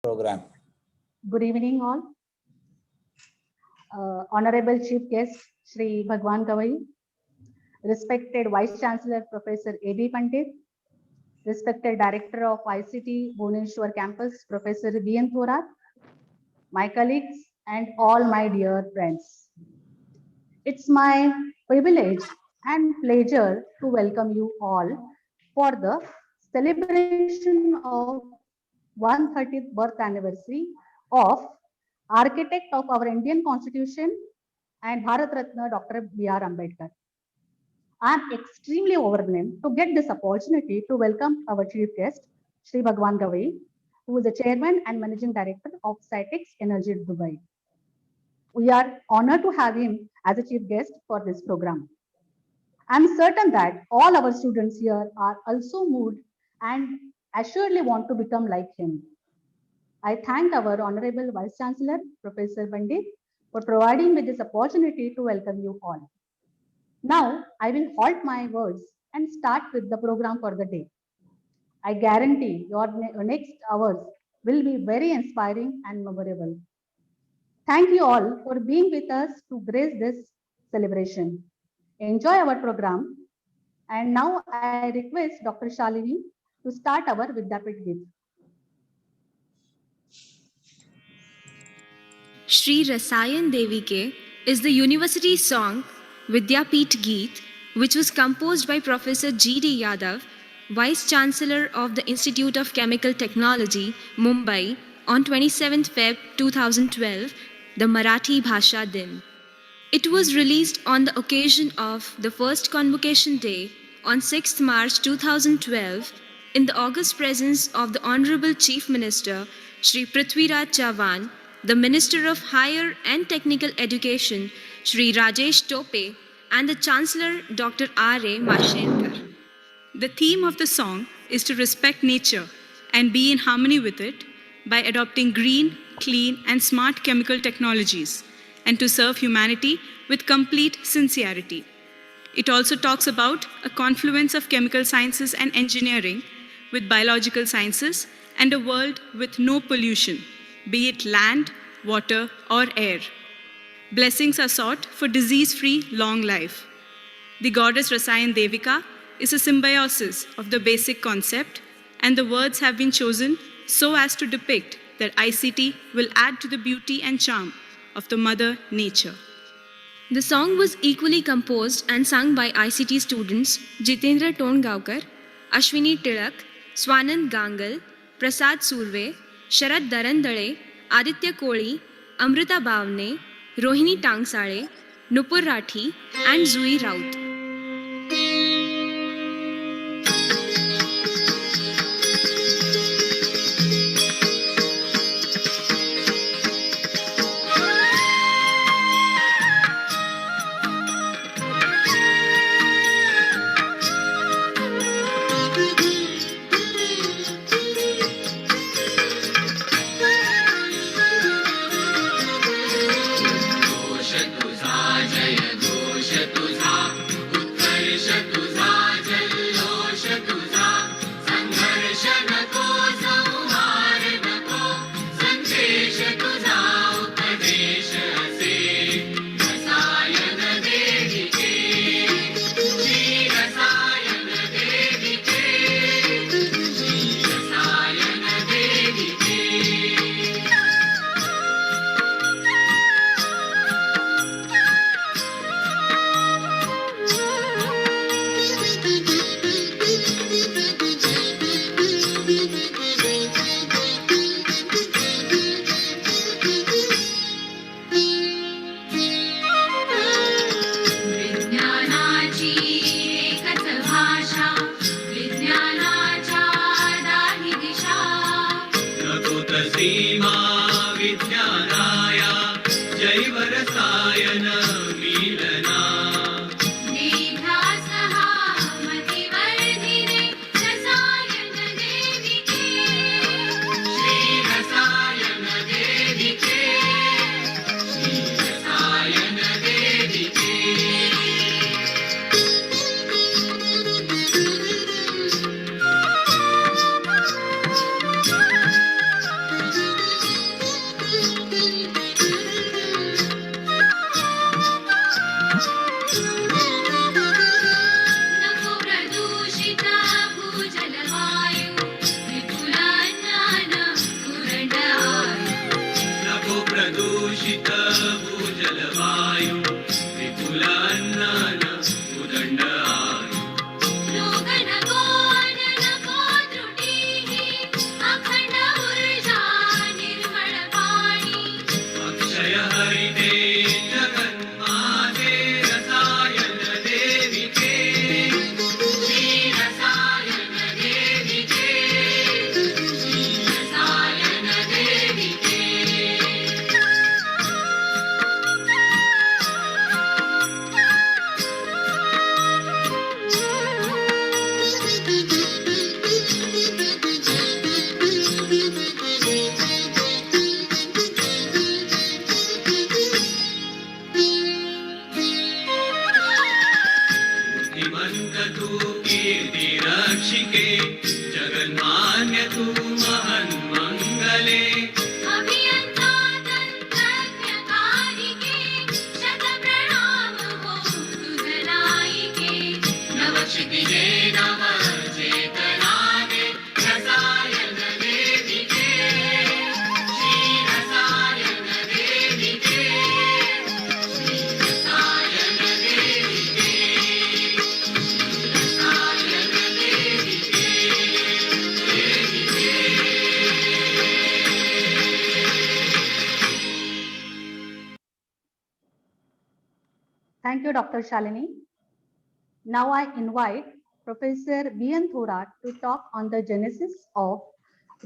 program. Good evening, all. Honorable Chief Guest, Shri Bhagwan Gawai, respected Vice Chancellor Professor A.B. Pandit, respected Director of ICT Bhubaneswar Campus, Professor B.N. Thorat, my colleagues, and all my dear friends. It's my privilege and pleasure to welcome you all for the celebration of 130th birth anniversary of architect of our Indian Constitution and Bharat Ratna Dr. B.R. Ambedkar. I am extremely overwhelmed to get this opportunity to welcome our chief guest, Shri Bhagwan Gawai, who is the chairman and managing director of Cytex Energy Dubai. We are honored to have him as a chief guest for this program. I'm certain that all our students here are also moved and assuredly want to become like him. I thank our Honorable Vice Chancellor, Professor Pandit, for providing me this opportunity to welcome you all. Now, I will halt my words and start with the program for the day. I guarantee your next hours will be very inspiring and memorable. Thank you all for being with us to grace this celebration. Enjoy our program. And now I request Dr. Shalini to start our Vidyapit Geet. Shri Rasayan Devi Ke is the university song Vidyapit Geet, which was composed by Professor G.D. Yadav, Vice Chancellor of the Institute of Chemical Technology, Mumbai, on 27th Feb 2012, the Marathi Bhasha Din. It was released on the occasion of the first Convocation Day on 6th March 2012 in the august presence of the Honorable Chief Minister, Shri Prithviraj Chavan, the Minister of Higher and Technical Education, Shri Rajesh Tope, and the Chancellor, Dr. R.A. Mashenkar. The theme of the song is to respect nature and be in harmony with it by adopting green, clean, and smart chemical technologies, and to serve humanity with complete sincerity. It also talks about a confluence of chemical sciences and engineering with biological sciences and a world with no pollution, be it land, water, or air. Blessings are sought for disease-free long life. The goddess Rasayan Devika is a symbiosis of the basic concept, and the words have been chosen so as to depict that ICT will add to the beauty and charm of the mother nature. The song was equally composed and sung by ICT students Jitendra Tongaonkar, Ashwini Tilak, Swanand Gangal, Prasad Surve, Sharad Darandale, Aditya Koli, Amrita Bhavne, Rohini Tangsale, Nupur Rathi, and Zui Raut. Thank you, Dr. Shalini. Now I invite Professor B.N. Thorat to talk on the genesis of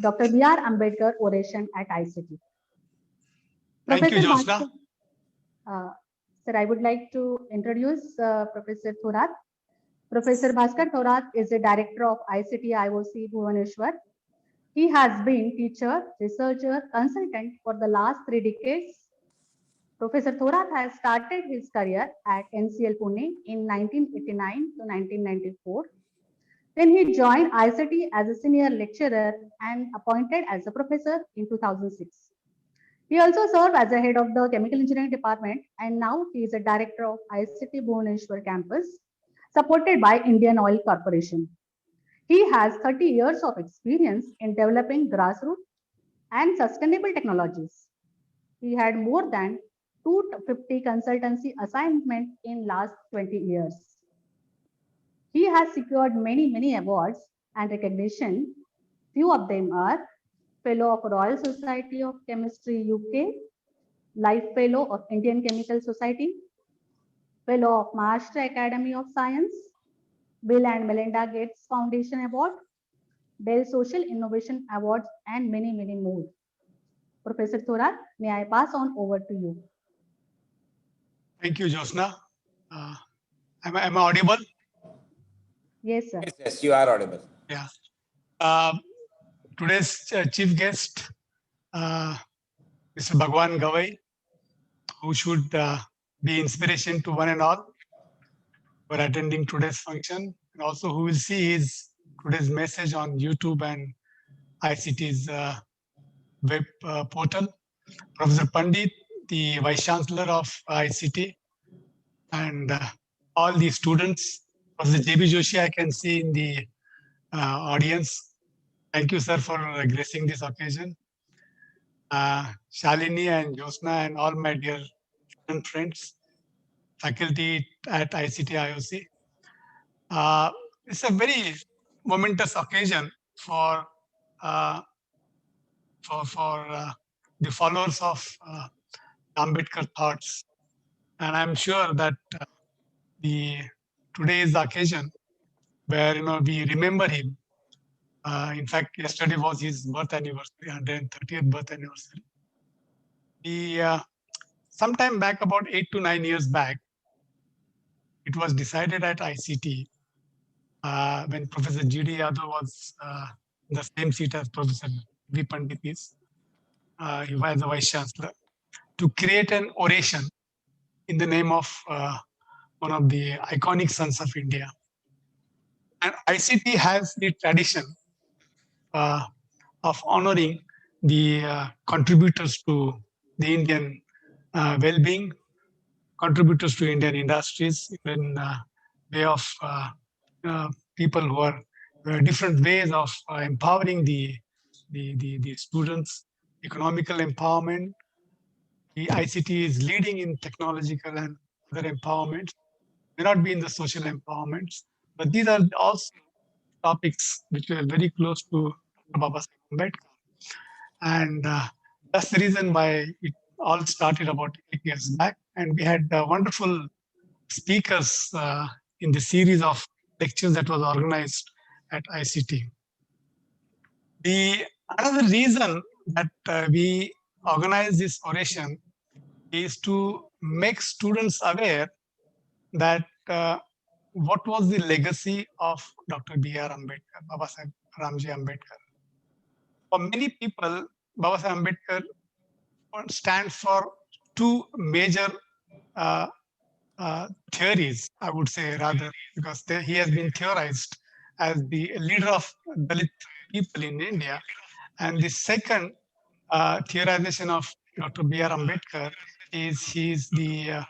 Dr. B.R. Ambedkar oration at ICT. Thank you, Professor Josna. Sir, I would like to introduce Professor Thorat. Professor Bhaskar Thorat is the director of ICT IOC Bhubaneswar. He has been teacher, researcher, consultant for the last 3 decades. Professor Thorat has started his career at NCL Pune in 1989 to 1994. Then he joined ICT as a senior lecturer and appointed as a professor in 2006. He also served as the head of the chemical engineering department, and now he is a director of ICT Bhubaneswar campus, supported by Indian Oil Corporation. He has 30 years of experience in developing grassroots and sustainable technologies. He had more than 250 consultancy assignments in last 20 years. He has secured many awards and recognition. Few of them are Fellow of Royal Society of Chemistry UK, Life Fellow of Indian Chemical Society, Fellow of Maharashtra Academy of Science, Bill and Melinda Gates Foundation Award, Dell Social Innovation Awards, and many more. Professor Thorat, may I pass on over to you? Thank you, Josna. Am I audible? Yes, sir. Yes, you are audible. Yeah. Today's chief guest, Mr. Bhagwan Gawai, who should be inspiration to one and all for attending today's function, and also who will see today's message on YouTube and ICT's web portal. Professor Pandit, the Vice Chancellor of ICT, and all the students. Professor J.B. Joshi, I can see in the audience. Thank you, sir, for gracing this occasion. Shalini and Josna and all my dear student friends, faculty at ICT IOC. It's a very momentous occasion for the followers of Ambedkar thoughts, and I'm sure that today is the occasion where we remember him. In fact, yesterday was his birth anniversary, 130th birth anniversary. Sometime back, about 8 to 9 years back, it was decided at ICT when Professor G.D. Yadav was in the same seat as Professor V. Pandit is. He was the Vice Chancellor, to create an oration in the name of one of the iconic sons of India. And ICT has the tradition of honoring the contributors to the Indian well-being, contributors to Indian industries, in way of people who are different ways of empowering the students, economical empowerment. The ICT is leading in technological and other empowerments, may not be in the social empowerments, but these are also topics which were very close to Baba Ambedkar. And that's the reason why it all started about 8 years back. And we had wonderful speakers in the series of lectures that was organized at ICT. Another reason that we organize this oration is to make students aware that what was the legacy of Dr. B.R. Ambedkar, Baba Saheb Ramji Ambedkar. For many people, Baba Saheb Ambedkar stands for two major theories, I would say, rather, because he has been theorized as the leader of Dalit people in India. And the second theorization of Dr. B.R. Ambedkar is he's the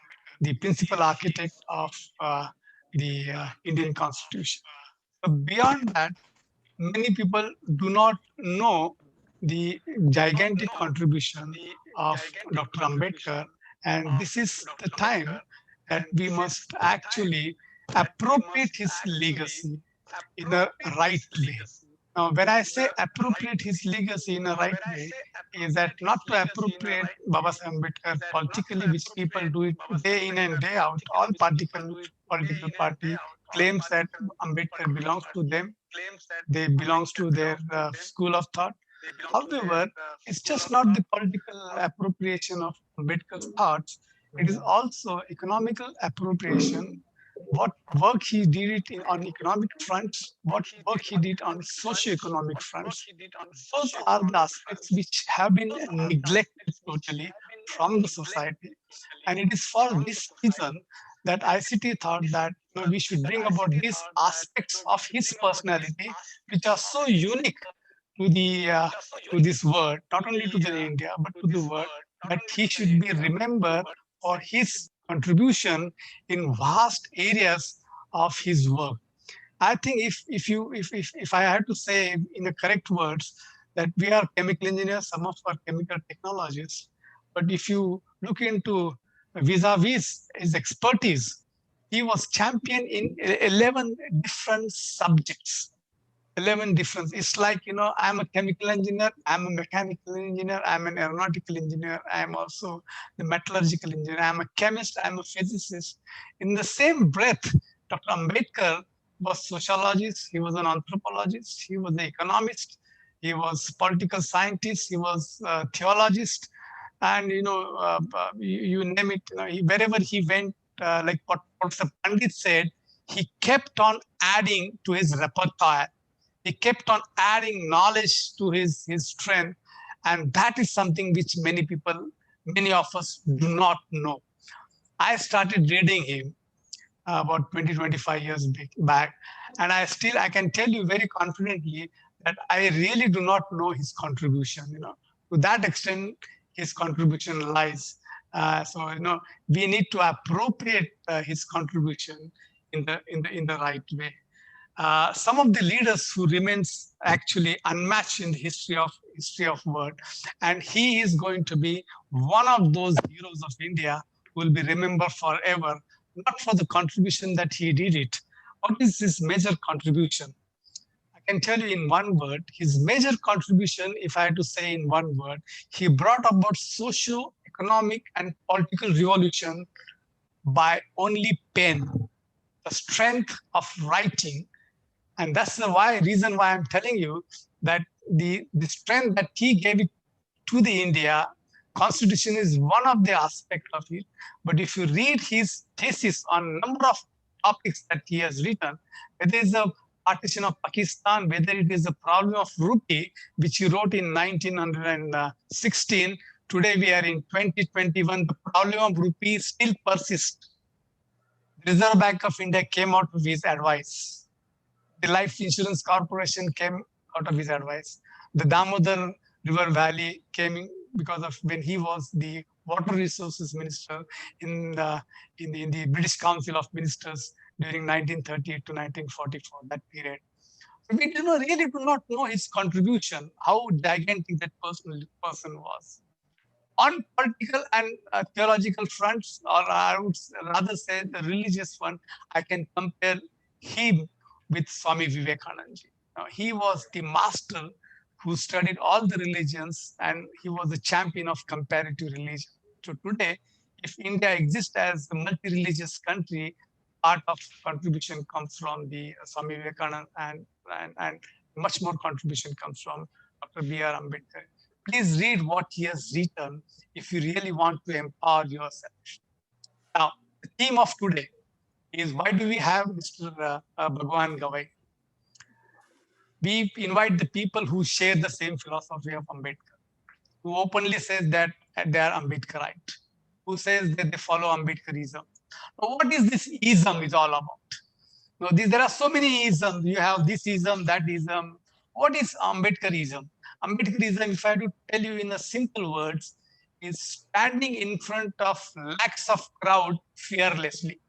principal architect of the Indian Constitution. So beyond that, many people do not know the gigantic contribution of Dr. Ambedkar, and this is the time that we must actually appropriate his legacy in a right way. Now, when I say appropriate his legacy in a right way, is that not to appropriate Babasaheb Ambedkar politically, which people do it day in and day out. All political party claims that Ambedkar belongs to them. They belongs to their school of thought. However, it's just not the political appropriation of Ambedkar's thoughts. It is also economical appropriation. What work he did it on economic fronts, what work he did on socio-economic fronts. Those are the aspects which have been neglected totally from the society. And it is for this reason that ICT thought that we should bring about these aspects of his personality, which are so unique to the to this world, not only to the India but to the world, that he should be remembered for his contribution in vast areas of his work. I think if I had to say in the correct words that we are chemical engineers, some of our chemical technologists, but if you look into vis-a-vis his expertise, he was champion in 11 different subjects. 11 difference. It's like, I'm a chemical engineer, I'm a mechanical engineer, I'm an aeronautical engineer, I'm also the metallurgical engineer, I'm a chemist, I'm a physicist. In the same breath, Dr. Ambedkar was sociologist, he was an anthropologist, he was an economist, he was political scientist, he was a theologist, and you name it, wherever he went, like what Professor Pandit said, he kept on adding to his repertoire. He kept on adding knowledge to his strength. And that is something which many of us do not know. I started reading him about 20, 25 years back. And I can tell you very confidently that I really do not know his contribution. To that extent, his contribution lies. We need to appropriate his contribution in the right way. Some of the leaders who remains actually unmatched in the history of world, and he is going to be one of those heroes of India who will be remembered forever, not for the contribution that he did it. What is his major contribution? I can tell you in one word, his major contribution, if I had to say in one word, he brought about socio-economic and political revolution by only pen, the strength of writing. And that's the reason why I'm telling you that the strength that he gave it to the India Constitution is one of the aspects of it. But if you read his thesis on a number of topics that he has written, whether it's a partition of Pakistan, whether it is the problem of rupee, which he wrote in 1916, today we are in 2021, the problem of rupee still persists. The Reserve Bank of India came out with his advice. The Life Insurance Corporation came out of his advice. The Damodar River Valley came in because of when he was the Water Resources Minister in the British Council of Ministers during 1938 to 1944, that period. So we really do not know his contribution, how gigantic that person was. On political and theological fronts, or I would rather say the religious one, I can compare him with Swami Vivekananda. He was the master who studied all the religions, and he was the champion of comparative religion. So today, if India exists as a multi-religious country, part of contribution comes from the Swami Vivekananda, and much more contribution comes from Dr. B.R. Ambedkar. Please read what he has written if you really want to empower yourself. Now, the theme of today is why do we have Mr. Bhagwan Gawai? We invite the people who share the same philosophy of Ambedkar, who openly says that they are Ambedkarite, who says that they follow Ambedkarism. Now, what is this ism is all about? Now, there are so many isms. You have this ism, that ism. What is Ambedkarism? Ambedkarism, if I had to tell you in a simple words, is standing in front of lakhs of crowd fearlessly.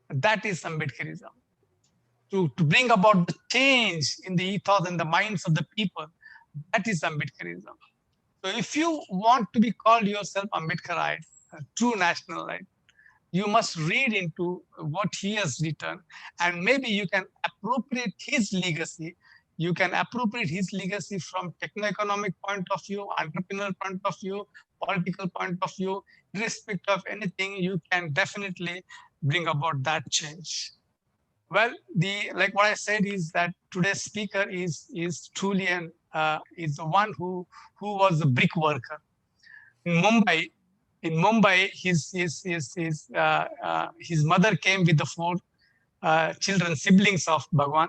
That is Ambedkarism. To bring about the change in the ethos and the minds of the people, that is Ambedkarism. So if you want to be called yourself Ambedkarite, a true nationalite, you must read into what he has written, and maybe you can appropriate his legacy you can appropriate his legacy from techno-economic point of view, entrepreneurial point of view, political point of view, irrespective of anything, you can definitely bring about that change. Well, like what I said is that today's speaker is truly is the one who was a brick worker in Mumbai. In Mumbai, his mother came with the four children, siblings of Bhagwan,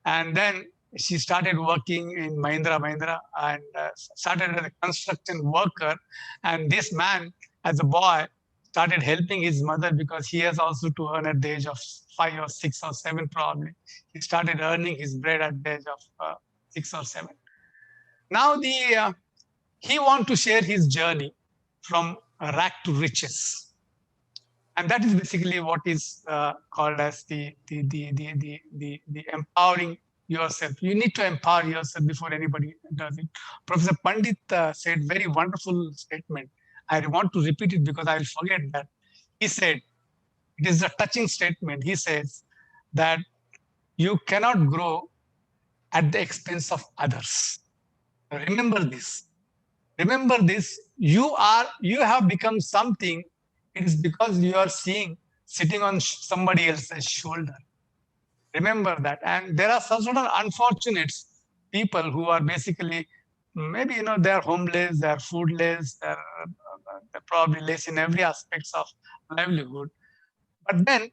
and then she started working in Mahindra and started as a construction worker. And this man, as a boy, started helping his mother because he has also to earn at the age of 5 or 6 or 7 probably. He started earning his bread at the age of 6 or 7. Now he wants to share his journey from rag to riches. And that is basically what is called as the empowering yourself. You need to empower yourself before anybody does it. Professor Pandit said very wonderful statement. I want to repeat it because I will forget that. He said, it is a touching statement. He says that you cannot grow at the expense of others. Remember this. Remember this. You have become something. It is because you are sitting on somebody else's shoulder. Remember that. And there are some sort of unfortunate people who are basically, maybe, they're homeless, they're foodless, they're probably less in every aspects of livelihood. But then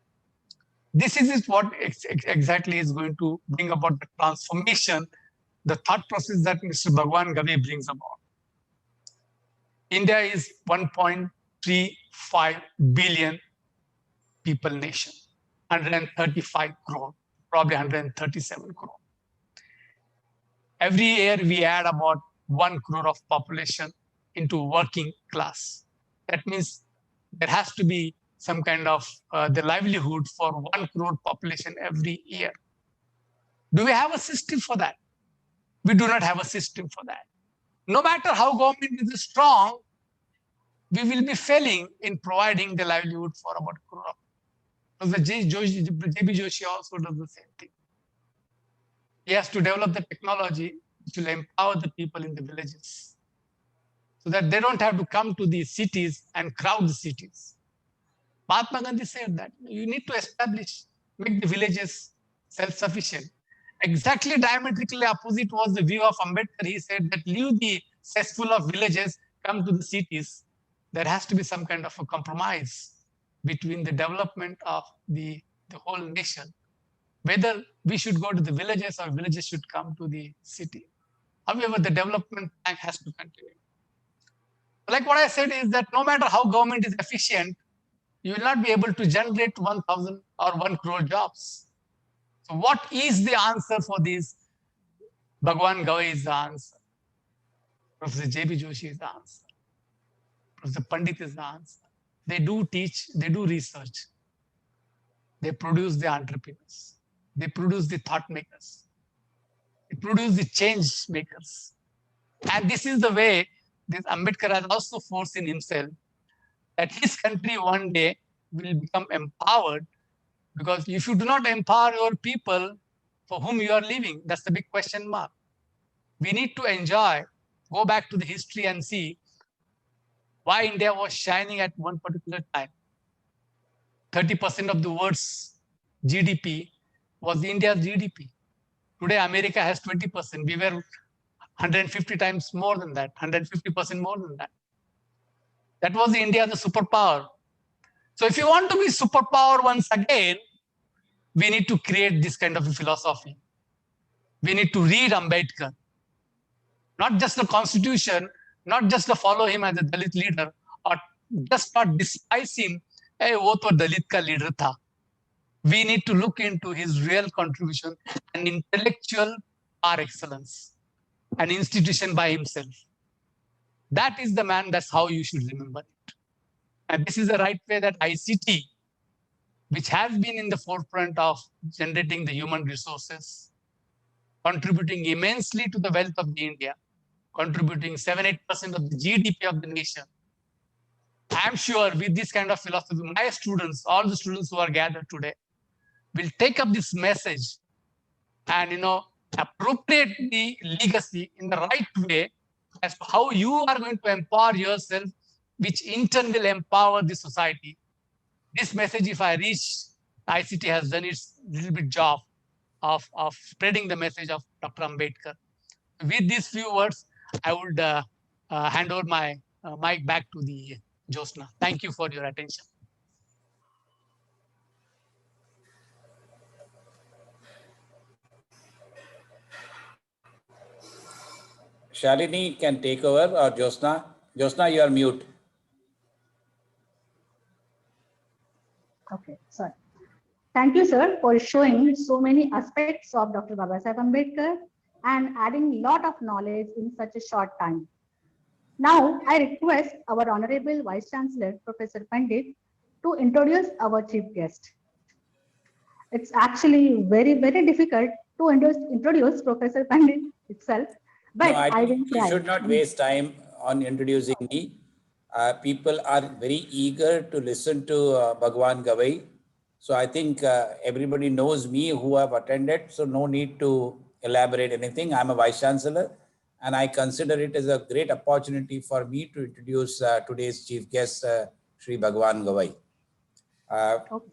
this is what exactly is going to bring about the transformation, the thought process that Mr. Bhagwan Gavi brings about. India is 1.35 billion people nation, 135 crore, probably 137 crore. Every year we add about 1 crore of population into working class. That means there has to be some kind of the livelihood for 1 crore population every year. Do we have a system for that? We do not have a system for that. No matter how government is strong, we will be failing in providing the livelihood for about a crore. Because the J.B. Joshi also does the same thing. He has to develop the technology which will empower the people in the villages so that they don't have to come to the cities and crowd the cities. Mahatma Gandhi said that you need to make the villages self-sufficient. Exactly diametrically opposite was the view of Ambedkar. He said that leave the cesspool of villages, come to the cities. There has to be some kind of a compromise between the development of the whole nation, whether we should go to the villages or villages should come to the city. However, the development plan has to continue. Like what I said is that no matter how government is efficient, you will not be able to generate 1,000 or 1 crore jobs. So what is the answer for this? Bhagwan Gavi is the answer. Professor J.B. Joshi is the answer. Professor Pandit is the answer. They do teach, they do research. They produce the entrepreneurs. They produce the thought makers. They produce the change makers. And this is the way this Ambedkar has also forced in himself that his country one day will become empowered, because if you do not empower your people for whom you are living, that's the big question mark. We need to enjoy, go back to the history and see why India was shining at one particular time. 30% of the world's GDP was India's GDP. Today, America has 20%. We were 150 times more than that, 150% more than that. That was India, the superpower. So if you want to be superpower once again, we need to create this kind of a philosophy. We need to read Ambedkar. Not just the constitution, not just to follow him as a Dalit leader, or just not despise him, hey, wo to Dalit ka leader tha. We need to look into his real contribution, an intellectual par excellence, an institution by himself. That is the man, that's how you should remember it. And this is the right way that ICT, which has been in the forefront of generating the human resources, contributing immensely to the wealth of the India, contributing 7-8% of the GDP of the nation. I'm sure with this kind of philosophy, my students, all the students who are gathered today, will take up this message and appropriate the legacy in the right way as to how you are going to empower yourself, which in turn will empower the society. This message, if I reach, ICT has done its little bit job of spreading the message of Dr. Ambedkar. With these few words, I would hand over my mic back to the Josna. Thank you for your attention. Shalini can take over, or Josna. Josna, you are mute. Okay, sorry. Thank you, sir, for showing so many aspects of Dr. Babasaheb Ambedkar and adding lot of knowledge in such a short time. Now, I request our Honorable Vice Chancellor, Professor Pandit, to introduce our chief guest. It's actually very, very difficult to introduce Professor Pandit itself, but No, I will you try. should not waste time on introducing me. People are very eager to listen to Bhagwan Gavai. So I think everybody knows me who have attended, so no need to elaborate anything. I'm a Vice Chancellor, and I consider it as a great opportunity for me to introduce today's chief guest, Sri Bhagwan Gavai. Okay.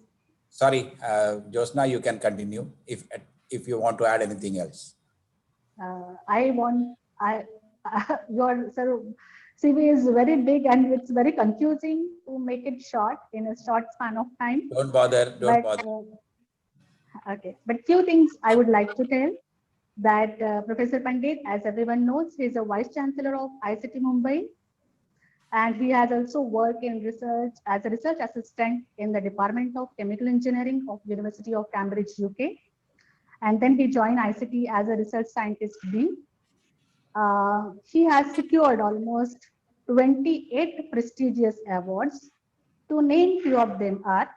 Sorry, Josna, you can continue if you want to add anything else. Your sir, CV is very big and it's very confusing to make it short in a short span of time. Don't bother, don't bother. Okay, but few things I would like to tell that Professor Pandit, as everyone knows, he is a Vice Chancellor of ICT Mumbai, and he has also worked in research as a research assistant in the Department of Chemical Engineering of University of Cambridge, UK. And then he joined ICT as a research scientist B. He has secured almost 28 prestigious awards. To name few of them are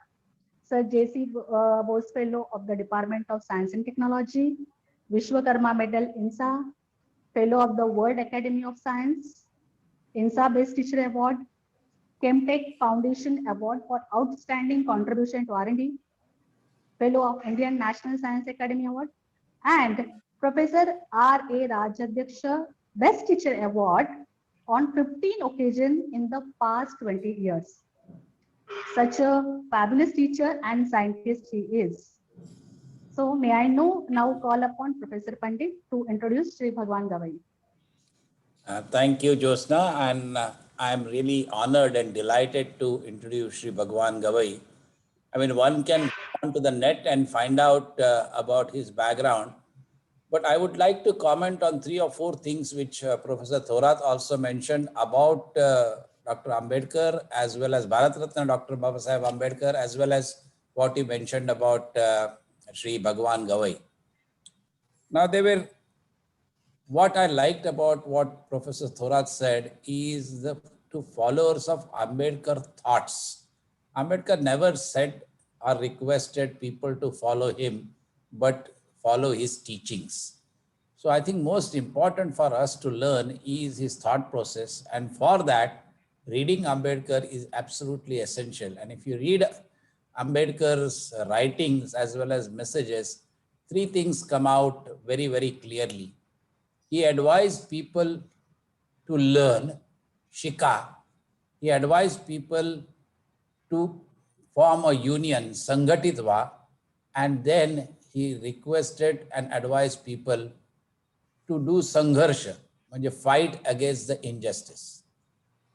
Sir J.C. Bose Fellow of the Department of Science and Technology, Vishwakarma Medal INSA, Fellow of the World Academy of Science, INSA Best Teacher Award, Chemtech Foundation Award for Outstanding Contribution to R&D, Fellow of Indian National Science Academy Award, and Professor R.A. Rajadhyaksha Best Teacher Award on 15 occasions in the past 20 years. Such a fabulous teacher and scientist he is. So may I now call upon Professor Pandit to introduce Sri Bhagwan Gavai. Thank you, Josna, and I'm really honored and delighted to introduce Sri Bhagwan Gavai. I mean, one can go onto the net and find out about his background, but I would like to comment on 3 or 4 things which Professor Thorat also mentioned about Dr. Ambedkar, as well as Bharat Ratna Dr. Babasaheb Ambedkar, as well as what he mentioned about Sri Bhagwan Gavai. Now, what I liked about what Professor Thorat said is the two followers of Ambedkar thoughts. Ambedkar never said or requested people to follow him, but follow his teachings. So I think most important for us to learn is his thought process. And for that, reading Ambedkar is absolutely essential. And if you read Ambedkar's writings as well as messages, 3 things come out very, very clearly. He advised people to learn Shika. He advised people to form a union, Sangatitva, and then he requested and advised people to do Sangharsha, म्हणजे fight against the injustice.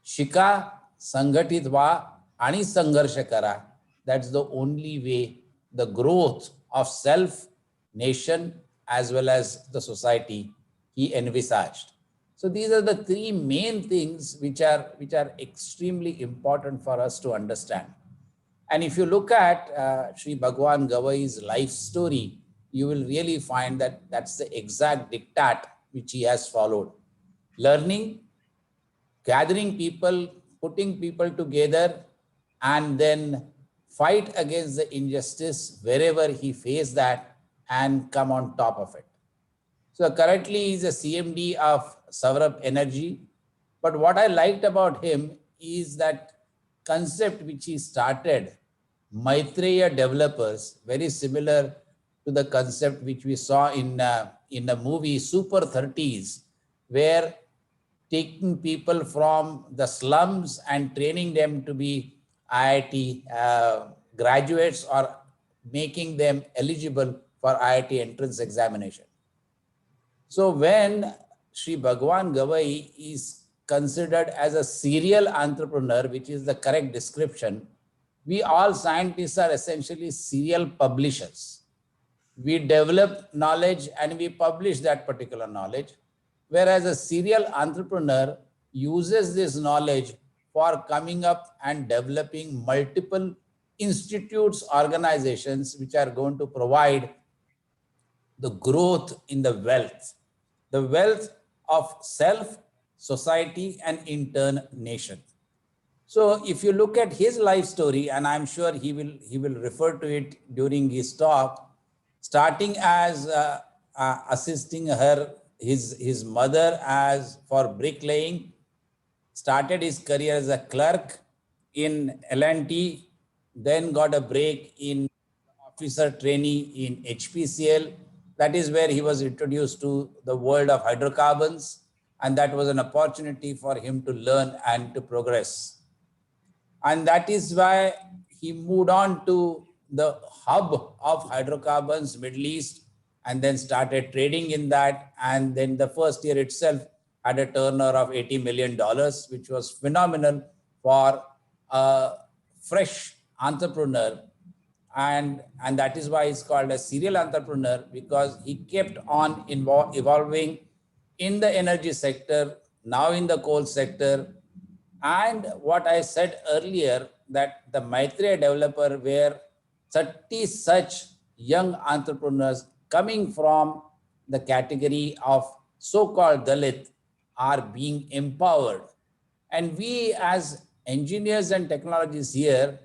Shika, Sangatitva, आणि संघर्ष करा. That's the only way the growth of self, nation, as well as the society he envisaged. So these are the 3 main things which are extremely important for us to understand. And if you look at Sri Bhagwan Gavai's life story, you will really find that that's the exact diktat which he has followed. Learning, gathering people, putting people together, and then fight against the injustice wherever he faced that and come on top of it. So currently he's a CMD of Saurabh Energy. But what I liked about him is that concept which he started, Maitreya Developers, very similar to the concept which we saw in the movie Super 30s, where taking people from the slums and training them to be IIT graduates or making them eligible for IIT entrance examination. So when Sri Bhagwan Gavai is considered as a serial entrepreneur, which is the correct description, we all scientists are essentially serial publishers. We develop knowledge and we publish that particular knowledge, whereas a serial entrepreneur uses this knowledge for coming up and developing multiple institutes, organizations which are going to provide the growth in the wealth of self, society, and in turn nation. So if you look at his life story, and I'm sure he will refer to it during his talk, starting as assisting his mother as for bricklaying, started his career as a clerk in L&T, then got a break in officer trainee in HPCL. That is where he was introduced to the world of hydrocarbons, and that was an opportunity for him to learn and to progress. And that is why he moved on to the hub of hydrocarbons, Middle East, and then started trading in that. And then the first year itself had a turnover of $80 million, which was phenomenal for a fresh entrepreneur. And that is why he's called a serial entrepreneur, because he kept on evolving in the energy sector, now in the coal sector. And what I said earlier, that the Maitreya developer were 30 such young entrepreneurs coming from the category of so-called Dalit are being empowered. And we as engineers and technologists here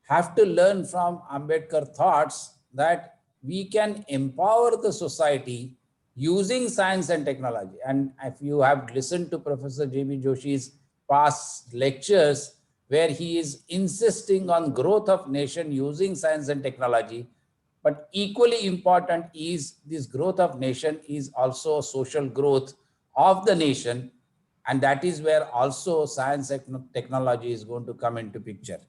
have to learn from Ambedkar thoughts that we can empower the society using science and technology. And if you have listened to Professor J.B. Joshi's past lectures, where he is insisting on growth of nation using science and technology, but equally important is this growth of nation is also social growth of the nation. And that is where also science and technology is going to come into picture.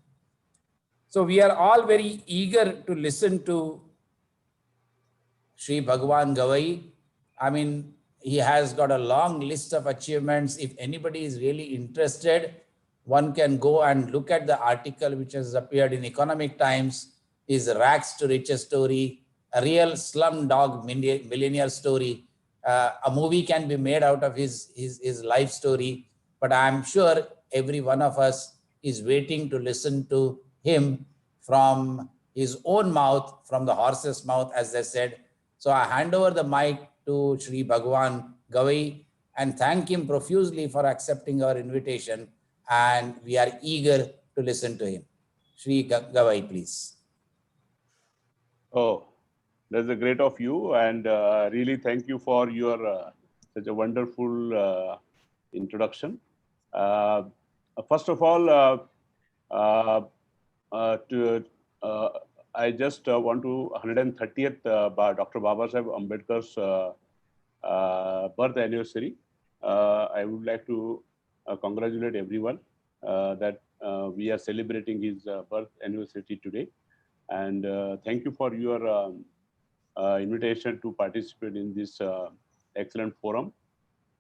So we are all very eager to listen to Sri Bhagwan Gavai. I mean, he has got a long list of achievements. If anybody is really interested, one can go and look at the article which has appeared in Economic Times, his rags to riches story, a real slum dog millionaire story. A movie can be made out of his life story, but I'm sure every one of us is waiting to listen to him from his own mouth, from the horse's mouth, as they said. So I hand over the mic to Sri Bhagwan Gavai and thank him profusely for accepting our invitation. And we are eager to listen to him. Sri Gavai, please. Oh, that's a great of you, and really thank you for your such a wonderful introduction. First of all, I just want to 130th Dr. Babasaheb Ambedkar's birth anniversary. I would like to congratulate everyone that we are celebrating his birth anniversary today. And thank you for your invitation to participate in this excellent forum.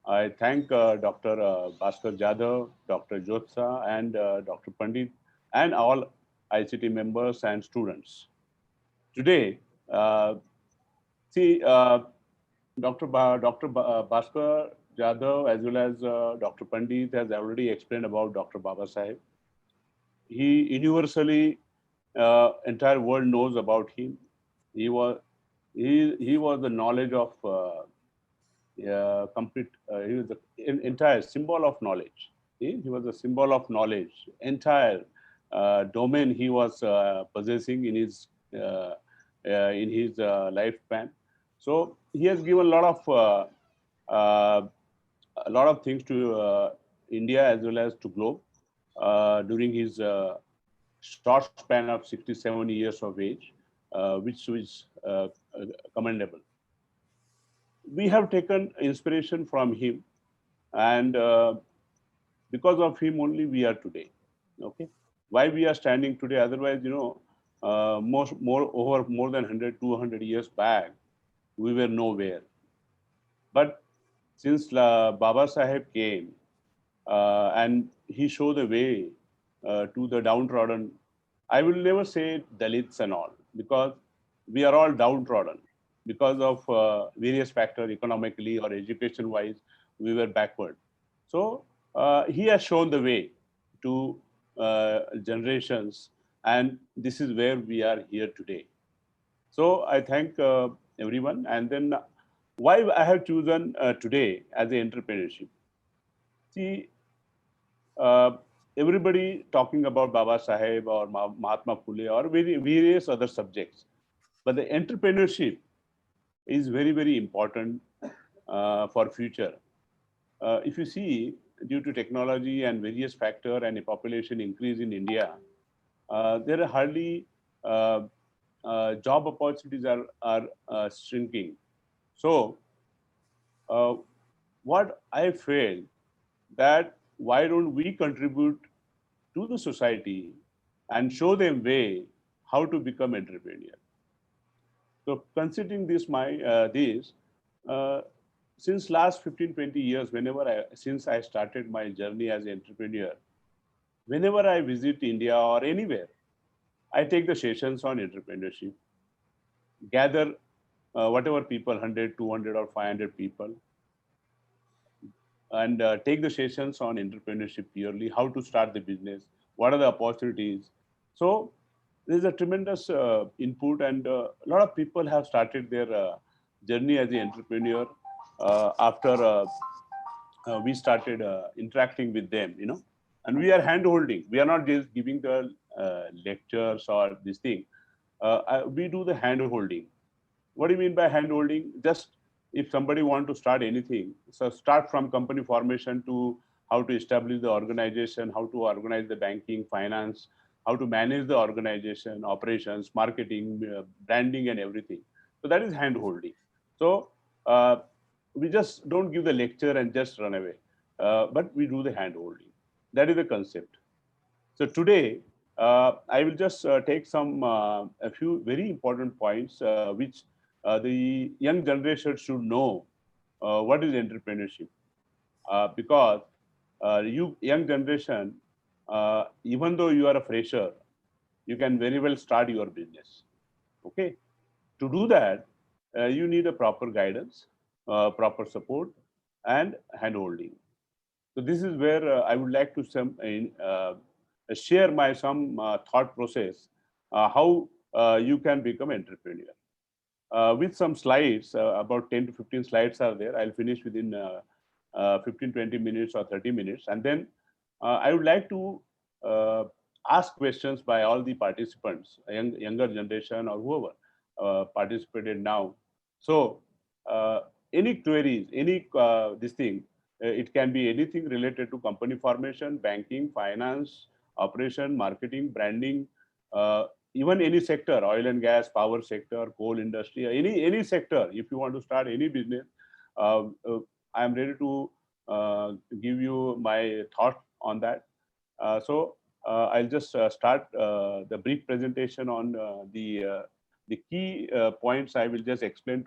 I thank Dr. Bhaskar Jadhav, Dr. Jyotsna, and Dr. Pandit, and all ICT members and students. Today, Dr. Bhaskar Jadhav as well as Dr. Pandit has already explained about Dr. Babasaheb. He universally, entire world knows about him. He was the knowledge of complete. He was the entire symbol of knowledge. He was a symbol of knowledge. Entire domain he was possessing in his lifespan. So he has given a lot of things to India as well as to globe during his short span of 67 years of age, which commendable. We have taken inspiration from him, and because of him only we are today. Okay, why we are standing today? Otherwise, more than 100, 200 years back, we were nowhere. But since Baba Saheb came and he showed the way to the downtrodden, I will never say Dalits and all, because we are all downtrodden because of various factors, economically or education wise, we were backward. So he has shown the way to generations, and this is where we are here today. So I thank everyone. And then why I have chosen today as an entrepreneurship. See, everybody talking about Baba Saheb or Mahatma Phule or various other subjects, but the entrepreneurship is very, very important for future. If you see, due to technology and various factors and a population increase in India, there are hardly job opportunities are shrinking. So what I felt that why don't we contribute to the society and show them way how to become entrepreneur. So considering this, uh, since last 15, 20 years, since I started my journey as an entrepreneur, whenever I visit India or anywhere, I take the sessions on entrepreneurship, gather whatever people, 100, 200 or 500 people, and take the sessions on entrepreneurship purely, how to start the business, what are the opportunities. So there's a tremendous input, and a lot of people have started their journey as an entrepreneur after we started interacting with them, and we are hand holding. We are not just giving the lectures or this thing. We do the hand holding. What do you mean by hand holding? Just if somebody want to start anything, so start from company formation to how to establish the organization, how to organize the banking, finance, how to manage the organization, operations, marketing, branding, and everything. So that is hand holding. So we just don't give the lecture and just run away, but we do the hand holding. That is the concept. So today, I will just take a few very important points which the young generation should know what is entrepreneurship. Because you young generation, even though you are a fresher, you can very well start your business. Okay, to do that, you need a proper guidance, proper support, and handholding. So this is where I would like to share my some thought process, how you can become entrepreneur. With some slides, about 10 to 15 slides are there. I'll finish within 15, 20 minutes or 30 minutes. And then I would like to ask questions by all the participants, younger generation or whoever participated now. So any queries, any this thing, it can be anything related to company formation, banking, finance, operation, marketing, branding, even any sector, oil and gas, power sector, coal industry, any sector. If you want to start any business, I am ready to give you my thought on that. So I'll just start the brief presentation on the key points. I will just explain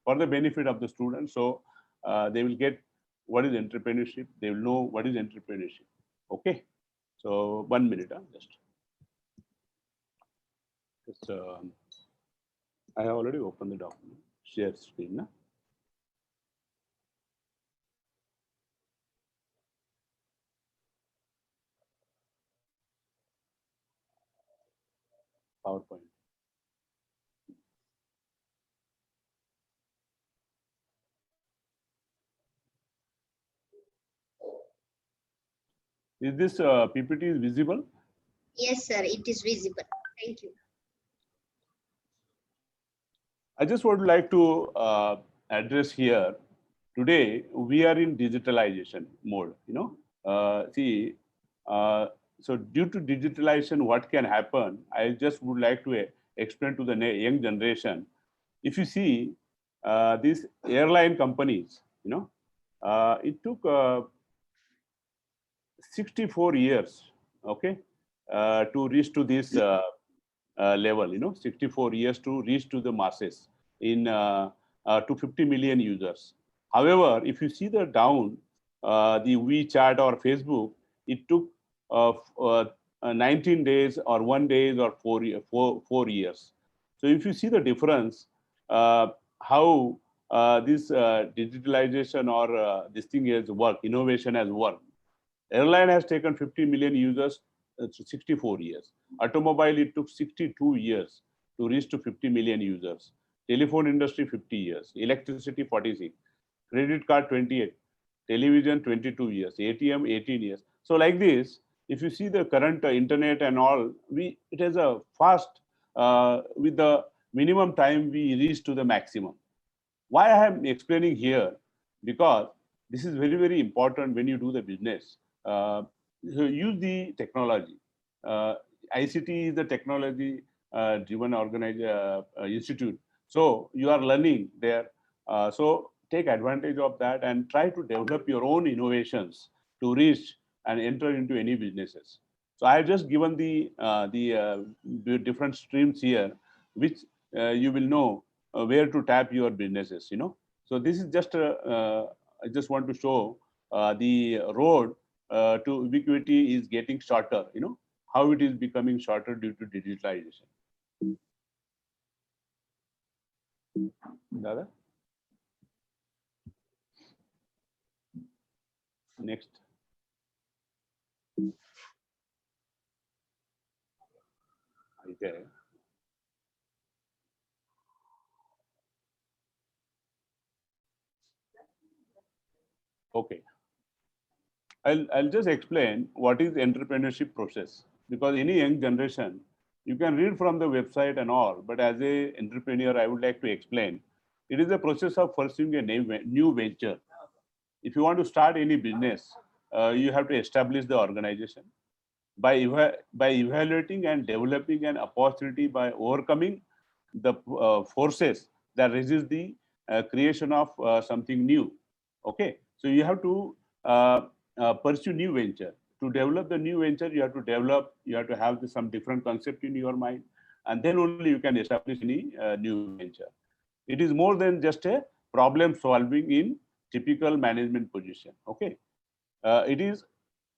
for the benefit of the students. So they will get what is entrepreneurship. They will know what is entrepreneurship. Okay. So 1 minute, I have already opened the document. Share screen. PowerPoint. Is this PPT is visible? Yes, sir, it is visible. Thank you. I just would like to address here. Today, we are in digitalization mode, so due to digitalization, what can happen? I just would like to explain to the young generation. if you see these airline companies, it took 64 years, okay, to reach to this level, 64 years to reach to the masses in to 50 million users. However, if you see the down, the WeChat or Facebook, it took 19 days or 1 day or 4 years. So if you see the difference, how this digitalization or this thing has worked, innovation has worked. Airline has taken 50 million users to 64 years. Automobile, it took 62 years to reach to 50 million users. Telephone industry, 50 years. Electricity, 46. Credit card, 28. Television, 22 years. ATM, 18 years. So like this, if you see the current internet and all, it has a fast, with the minimum time we reach to the maximum. Why I am explaining here? Because this is very, very important when you do the business. Use the technology. ICT is the technology driven institute. So you are learning there. So take advantage of that and try to develop your own innovations to reach and enter into any businesses. So I have just given the different streams here, which you will know where to tap your businesses. So this is just I just want to show the road to ubiquity is getting shorter. How it is becoming shorter due to digitalization. Dada? Next. Okay. Okay. I'll just explain what is entrepreneurship process, because any young generation, you can read from the website and all, but as a entrepreneur, I would like to explain. It is a process of pursuing a new venture. If you want to start any business, you have to establish the organization by evaluating and developing an opportunity, by overcoming the forces that resist the creation of something new. Okay, so you have to pursue new venture. To develop the new venture, you have to have some different concept in your mind, and then only you can establish any new venture. It is more than just a problem solving in typical management position. Okay, it is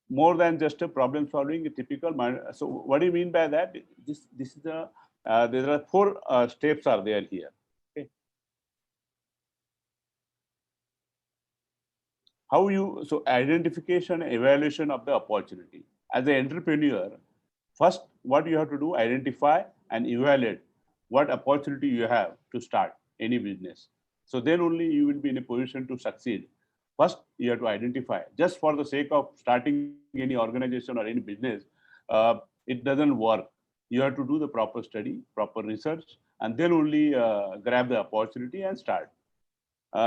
more than just a problem solving a typical. So what do you mean by that? This is the there are 4 steps are there here. Okay. How you, so identification, evaluation of the opportunity. As an entrepreneur, first what you have to do, identify and evaluate what opportunity you have to start any business. So then only you will be in a position to succeed. First, you have to identify. Just for the sake of starting any organization or any business, it doesn't work. You have to do the proper study, proper research, and then only grab the opportunity and start.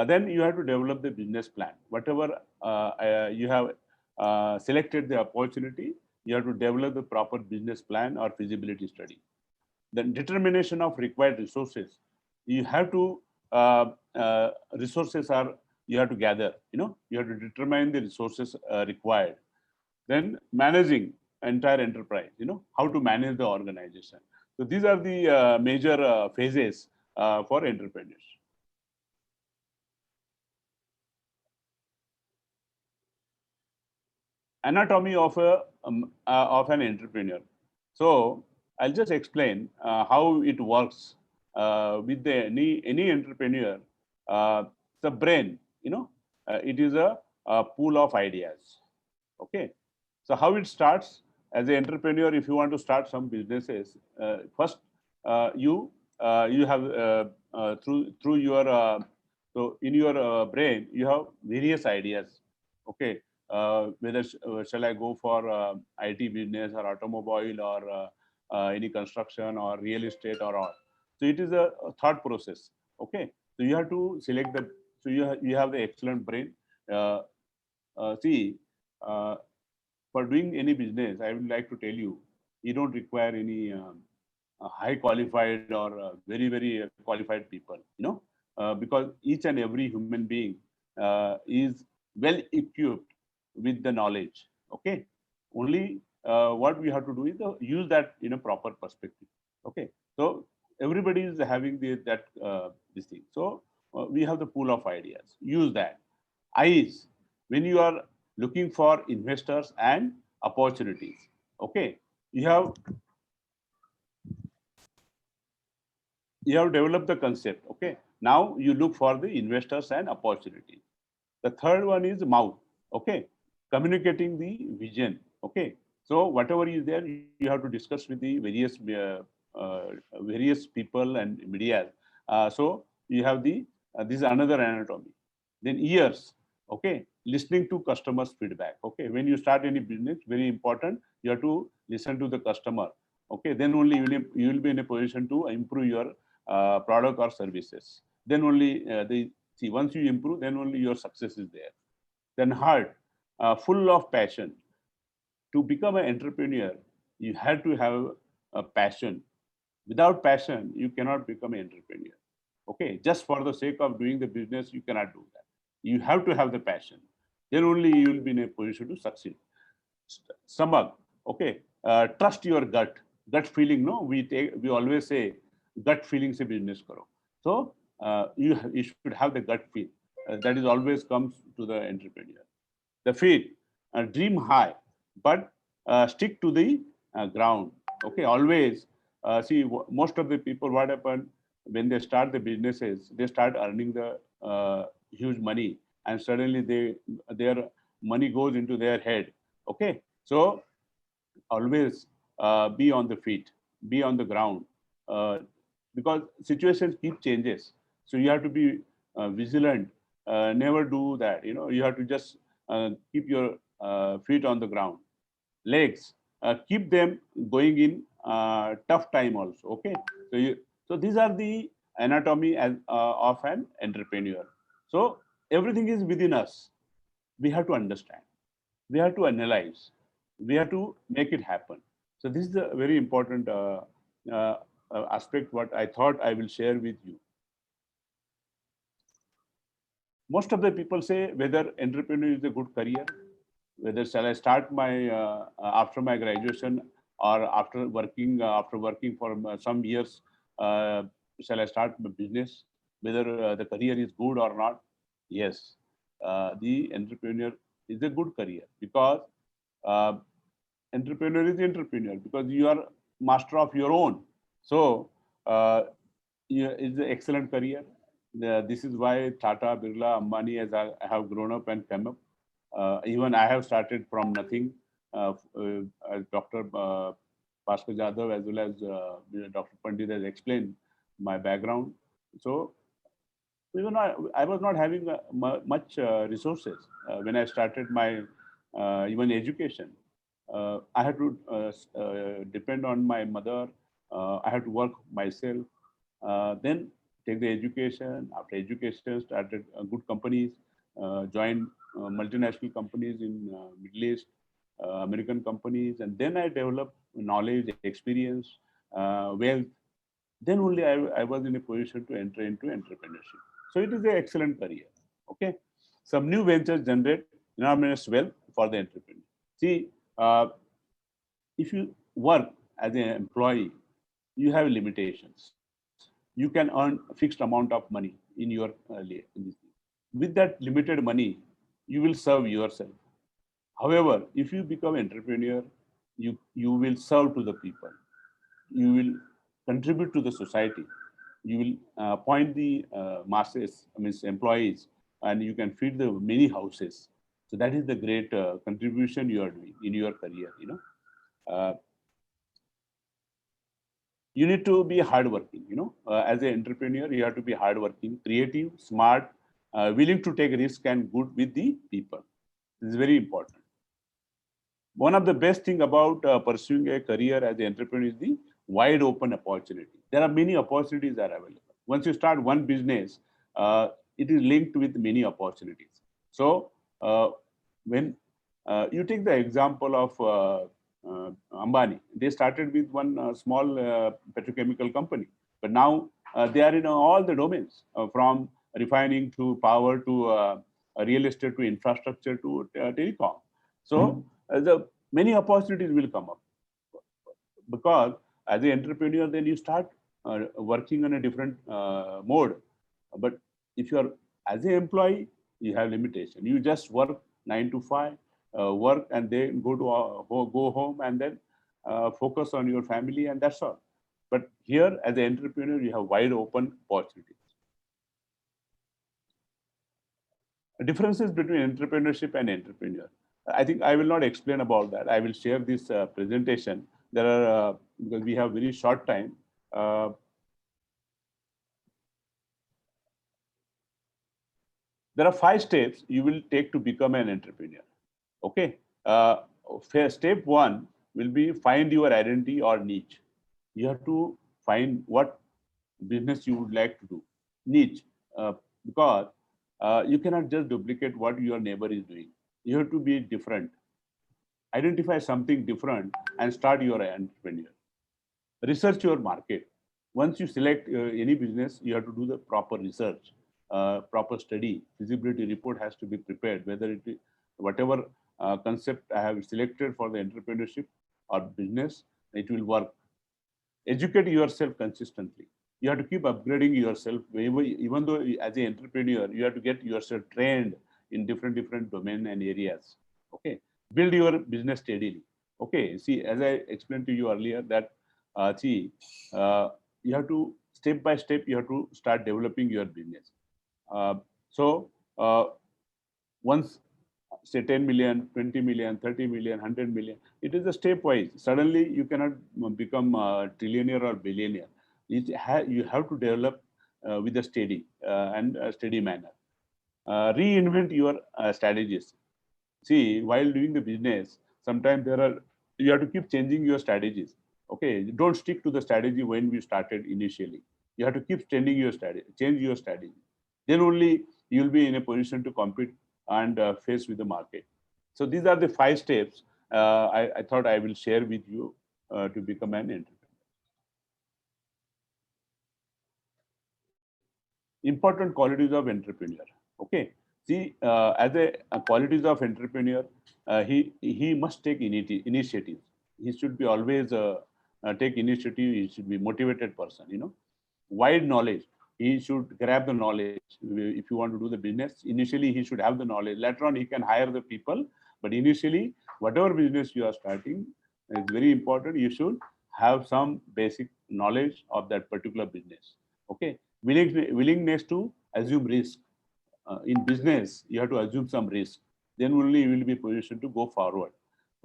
Then you have to develop the business plan. Whatever you have selected the opportunity, you have to develop the proper business plan or feasibility study. Then determination of required resources. You have to resources are you have to gather. You have to determine the resources required. Then managing entire enterprise. How to manage the organization. So these are the major phases for entrepreneurs. Anatomy of an entrepreneur. So I'll just explain how it works with any entrepreneur. The brain, it is a pool of ideas. Okay, so how it starts as an entrepreneur? If you want to start some businesses, first you have through your so in your brain you have various ideas. Okay. Whether shall I go for IT business or automobile or any construction or real estate or all. So it is a thought process. Okay, so you have to select the. So you have the excellent brain. See, for doing any business, I would like to tell you, you don't require any high qualified or very, very qualified people, because each and every human being is well equipped with the knowledge. Okay. Only what we have to do is use that in a proper perspective. Okay. So everybody is having this thing. So we have the pool of ideas. Use that. Eyes, when you are looking for investors and opportunities. Okay. You have developed the concept. Okay. Now you look for the investors and opportunities. The third one is mouth. Okay. Communicating the vision. Okay. So whatever is there, you have to discuss with the various people and media. So you have this is another anatomy. Then ears. Okay. Listening to customers' feedback. Okay. When you start any business, very important, you have to listen to the customer. Okay. Then only you will be in a position to improve your product or services. Then only once you improve, then only your success is there. Then heart, full of passion. To become an entrepreneur, you have to have a passion. Without passion, you cannot become an entrepreneur. Okay, just for the sake of doing the business, you cannot do that. You have to have the passion. Then only you will be in a position to succeed. Stomach, okay, trust your gut feeling. No, we always say gut feeling se business karo. So you should have the gut feel. That is always comes to the entrepreneur. The feet, dream high, but stick to the ground. Okay, always see most of the people, what happen when they start the businesses, they start earning the huge money, and suddenly their money goes into their head. Okay, so always be on the feet, be on the ground, because situations keep changes. So you have to be vigilant. Never do that. You have to just keep your feet on the ground. Legs, keep them going in tough time also. Okay, so these are the anatomy of an entrepreneur. So everything is within us. We have to understand. We have to analyze. We have to make it happen. So this is a very important aspect what I thought I will share with you. Most of the people say whether entrepreneur is a good career, whether shall I start my after my graduation or after working for some years, shall I start my business, whether the career is good or not. Yes, the entrepreneur is a good career, because entrepreneur is entrepreneur because you are master of your own. So it's an excellent career. This is why Tata, Birla, Ambani have grown up and come up. Even I have started from nothing. As Dr. Bhaskar Jadhav as well as Dr. Pandit has explained my background. So even I was not having much resources when I started my even education. I had to depend on my mother. I had to work myself. Then take the education. After education, started good companies, joined multinational companies in Middle East, American companies, and then I developed knowledge, experience, wealth. Then only I was in a position to enter into entrepreneurship. So it is an excellent career. Okay, some new ventures generate enormous wealth for the entrepreneur. See, if you work as an employee, you have limitations. You can earn a fixed amount of money in your with that limited money, you will serve yourself. However, if you become entrepreneur, you will serve to the people. You will contribute to the society. You will appoint the masses, employees, and you can feed the many houses. So that is the great contribution you are doing in your career. You need to be hardworking. As an entrepreneur, you have to be hardworking, creative, smart, willing to take risk, and good with the people. This is very important. One of the best thing about pursuing a career as an entrepreneur is the wide open opportunity. There are many opportunities that are available. Once you start one business, it is linked with many opportunities. So when you take the example of Ambani. They started with one small petrochemical company, but now they are in all the domains, from refining to power to real estate to infrastructure to telecom. So the many opportunities will come up, because as an entrepreneur, then you start working on a different mode. But if you are as an employee, you have limitation. You just work 9 to 5, work and then go home and then focus on your family, and that's all. But here, as an entrepreneur, you have wide open opportunities. Differences between entrepreneurship and entrepreneur. I think I will not explain about that. I will share this presentation. There are, because we have very short time. There are 5 steps you will take to become an entrepreneur. Okay. Step 1 will be find your identity or niche. You have to find what business you would like to do. Niche, because you cannot just duplicate what your neighbor is doing. You have to be different. Identify something different and start your entrepreneur. Research your market. Once you select any business, you have to do the proper research, proper study. Feasibility report has to be prepared, whether it is whatever concept I have selected for the entrepreneurship or business, it will work. Educate yourself consistently. You have to keep upgrading yourself. Even though as an entrepreneur, you have to get yourself trained in different domain and areas. Okay. Build your business steadily. Okay. See, as I explained to you earlier, that you have to step by step, you have to start developing your business. Once, say 10 million, 20 million, 30 million, 100 million, it is a stepwise. Suddenly, you cannot become a trillionaire or billionaire. You have to develop with a steady and a steady manner. Reinvent your strategies. See, while doing the business, sometimes you have to keep changing your strategies. Okay, don't stick to the strategy when we started initially. You have to keep changing your strategy, change your strategy. Then only you'll be in a position to compete and face with the market. So these are the 5 steps I thought I will share with you to become an entrepreneur. Important qualities of entrepreneur. Okay, see, as a qualities of entrepreneur, he must take initiative. He should be always take initiative. He should be motivated person. Wide knowledge. He should grab the knowledge. If you want to do the business, initially he should have the knowledge. Later on, he can hire the people. But initially, whatever business you are starting is very important. You should have some basic knowledge of that particular business. Okay, willingness to assume risk. In business, you have to assume some risk. Then only you will be positioned to go forward.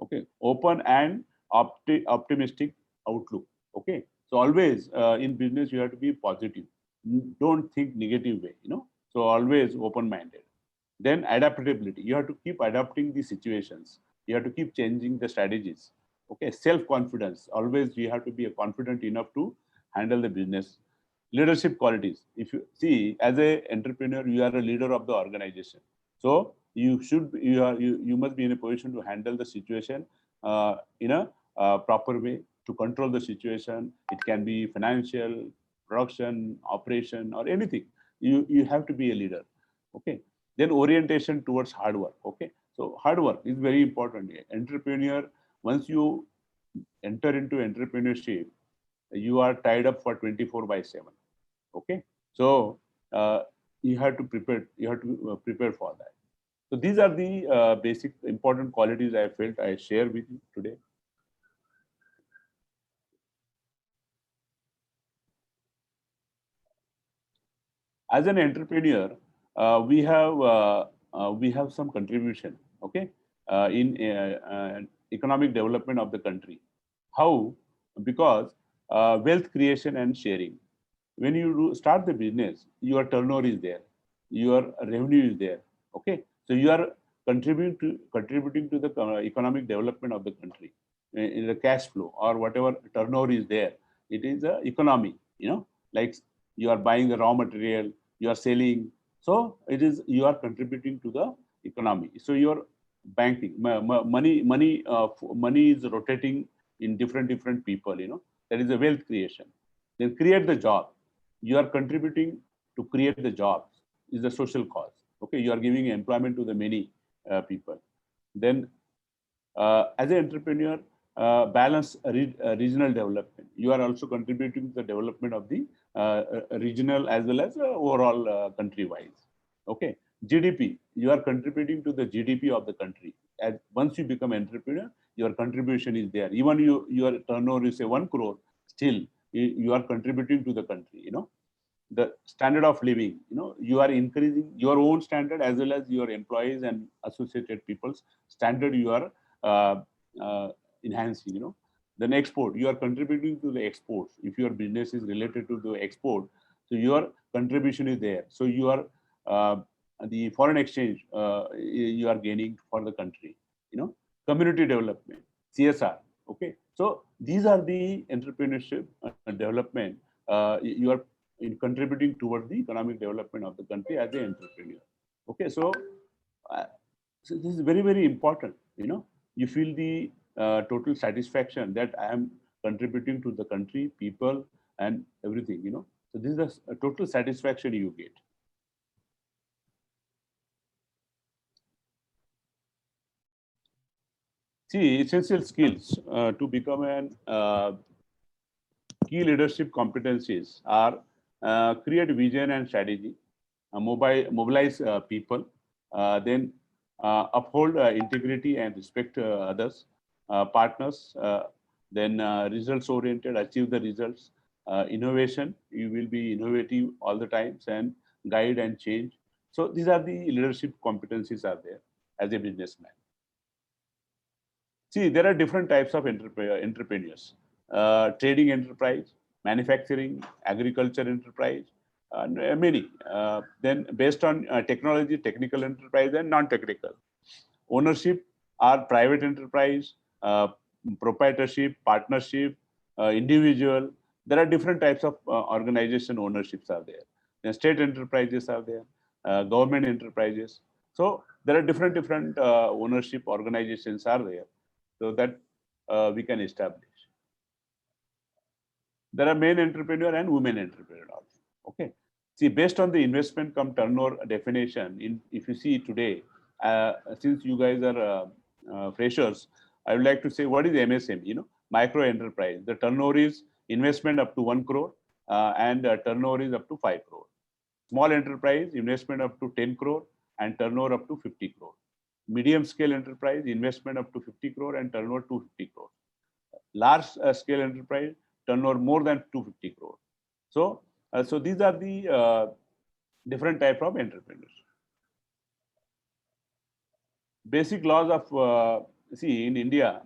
Okay, open and optimistic outlook. Okay, so always in business you have to be positive. Don't think negative way. So always open-minded. Then adaptability. You have to keep adapting the situations. You have to keep changing the strategies. Okay, self-confidence. Always you have to be confident enough to handle the business. Leadership qualities. If you see, as an entrepreneur, you are a leader of the organization. So you must be in a position to handle the situation in a proper way, to control the situation. It can be financial, production, operation, or anything. You have to be a leader. Okay. Then orientation towards hard work. Okay. So hard work is very important. Entrepreneur, once you enter into entrepreneurship, you are tied up for 24/7. Okay. So you have to prepare. You have to prepare for that. So these are the basic important qualities I felt I share with you today. As an entrepreneur, we have some contribution. Okay, in economic development of the country. How? Because wealth creation and sharing. When you start the business, your turnover is there, your revenue is there. Okay, so you are contributing to the economic development of the country in the cash flow or whatever turnover is there. It is a economy. Like you are buying the raw material, you are selling. So you are contributing to the economy. So your banking, money is rotating in different people, that is a wealth creation. Then create the job. You are contributing to create the jobs is the social cause. Okay, you are giving employment to the many people. Then as an entrepreneur, balance regional development. You are also contributing to the development of the regional as well as overall country-wise. Okay, GDP. You are contributing to the GDP of the country. As once you become entrepreneur, your contribution is there. Even your turnover is say 1 crore, still you are contributing to the country. The standard of living. You are increasing your own standard as well as your employees and associated people's standard. You are enhancing. Then export, you are contributing to the exports. If your business is related to the export, so your contribution is there. So you are the foreign exchange you are gaining for the country. Community development, CSR. Okay, so these are the entrepreneurship development. You are contributing towards the economic development of the country as an entrepreneur. Okay, so this is very, very important. You feel the total satisfaction that I am contributing to the country, people, and everything. So this is a total satisfaction you get. See, essential skills to become an key leadership competencies are create vision and strategy, mobilize people, then uphold integrity and respect others, partners, then results oriented, achieve the results, innovation, you will be innovative all the times, and guide and change. So these are the leadership competencies are there as a businessman. See, there are different types of entrepreneurs. Trading enterprise, manufacturing, agriculture enterprise, many. Then based on technology, technical enterprise and non-technical. Ownership are private enterprise, proprietorship, partnership, individual. There are different types of organization ownerships are there. Then state enterprises are there, government enterprises. So there are different ownership organizations are there, so that we can establish. There are men entrepreneur and women entrepreneur also. Okay. See, based on the investment come turnover definition, if you see today, since you guys are freshers, I would like to say what is MSME, micro enterprise. The turnover is investment up to 1 crore and turnover is up to 5 crore. Small enterprise, investment up to 10 crore and turnover up to 50 crore. Medium scale enterprise, investment up to 50 crore and turnover 250 crore. Large scale enterprise, turnover more than 250 crore. So, so these are the different type of entrepreneurs. Basic laws of, see, in India,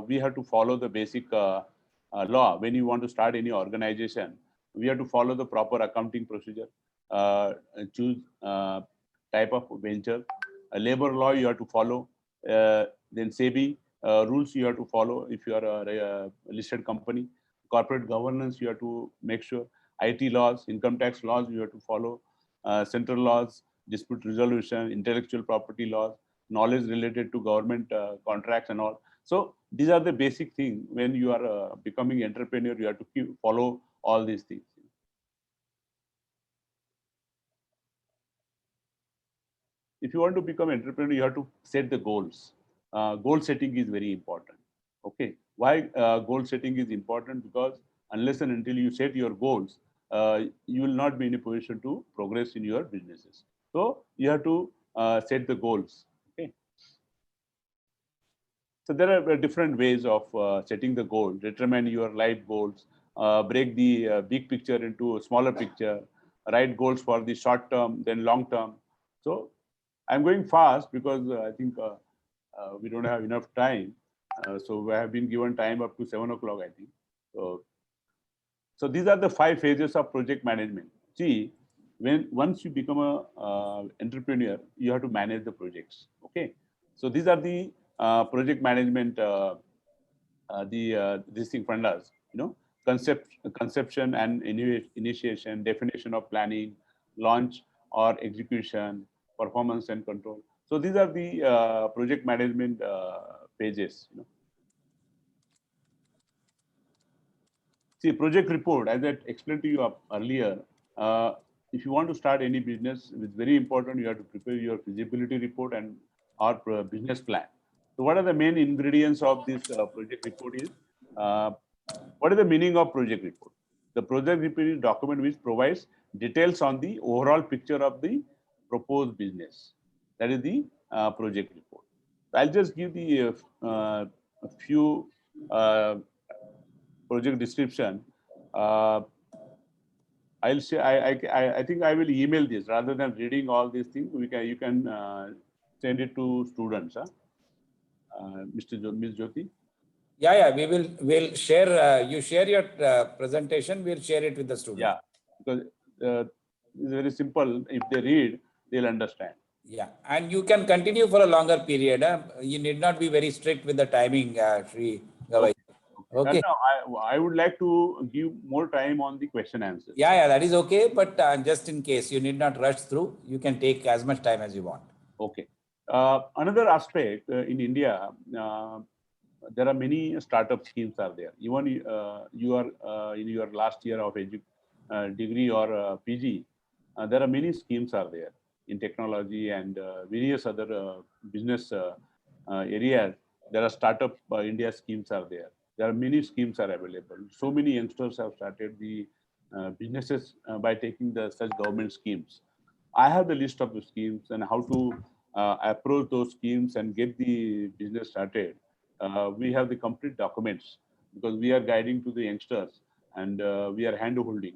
we have to follow the basic law. When you want to start any organization, we have to follow the proper accounting procedure, choose type of venture, labor law you have to follow, then SEBI rules you have to follow if you are a listed company, corporate governance you have to make sure, IT laws, income tax laws you have to follow, central laws, dispute resolution, intellectual property laws, knowledge related to government contracts and all. So these are the basic things. When you are becoming entrepreneur, you have to follow all these things. If you want to become entrepreneur, you have to set the goals. Goal setting is very important. Okay, why goal setting is important? Because unless and until you set your goals, you will not be in a position to progress in your businesses. So you have to set the goals. Okay. So there are different ways of setting the goal. Determine your life goals. Break the big picture into a smaller picture. Write goals for the short term, then long term. So I'm going fast because I think we don't have enough time. So we have been given time up to 7 o'clock, I think. So these are the 5 phases of project management. See, once you become a entrepreneur, you have to manage the projects. Okay. So these are the project management, these thing fundas, conception and initiation, definition of planning, launch or execution, performance and control. So these are the project management pages. See, project report, as I explained to you earlier, if you want to start any business, it's very important you have to prepare your feasibility report and our business plan. So what are the main ingredients of this project report is, what is the meaning of project report? The project report is a document which provides details on the overall picture of the proposed business. That is the project report. I'll just give the a few project description. I'll say I think I will email this rather than reading all these things. You can send it to students, huh? Ms. Jyoti. Yeah, we'll share. You share your presentation. We'll share it with the students. Yeah, because it's very simple. If they read, they'll understand. Yeah, and you can continue for a longer period. You need not be very strict with the timing, Sri Gavai. Okay. No, I would like to give more time on the question answer. Yeah, that is okay. But just in case, you need not rush through. You can take as much time as you want. Okay. Another aspect in India, there are many startup schemes are there. Even you are in your last year of degree or PG, there are many schemes are there in technology and various other business areas. There are startup India schemes are there. There are many schemes are available. So many youngsters have started the businesses by taking such government schemes. I have the list of the schemes and how to approach those schemes and get the business started. We have the complete documents because we are guiding to the youngsters and we are hand holding,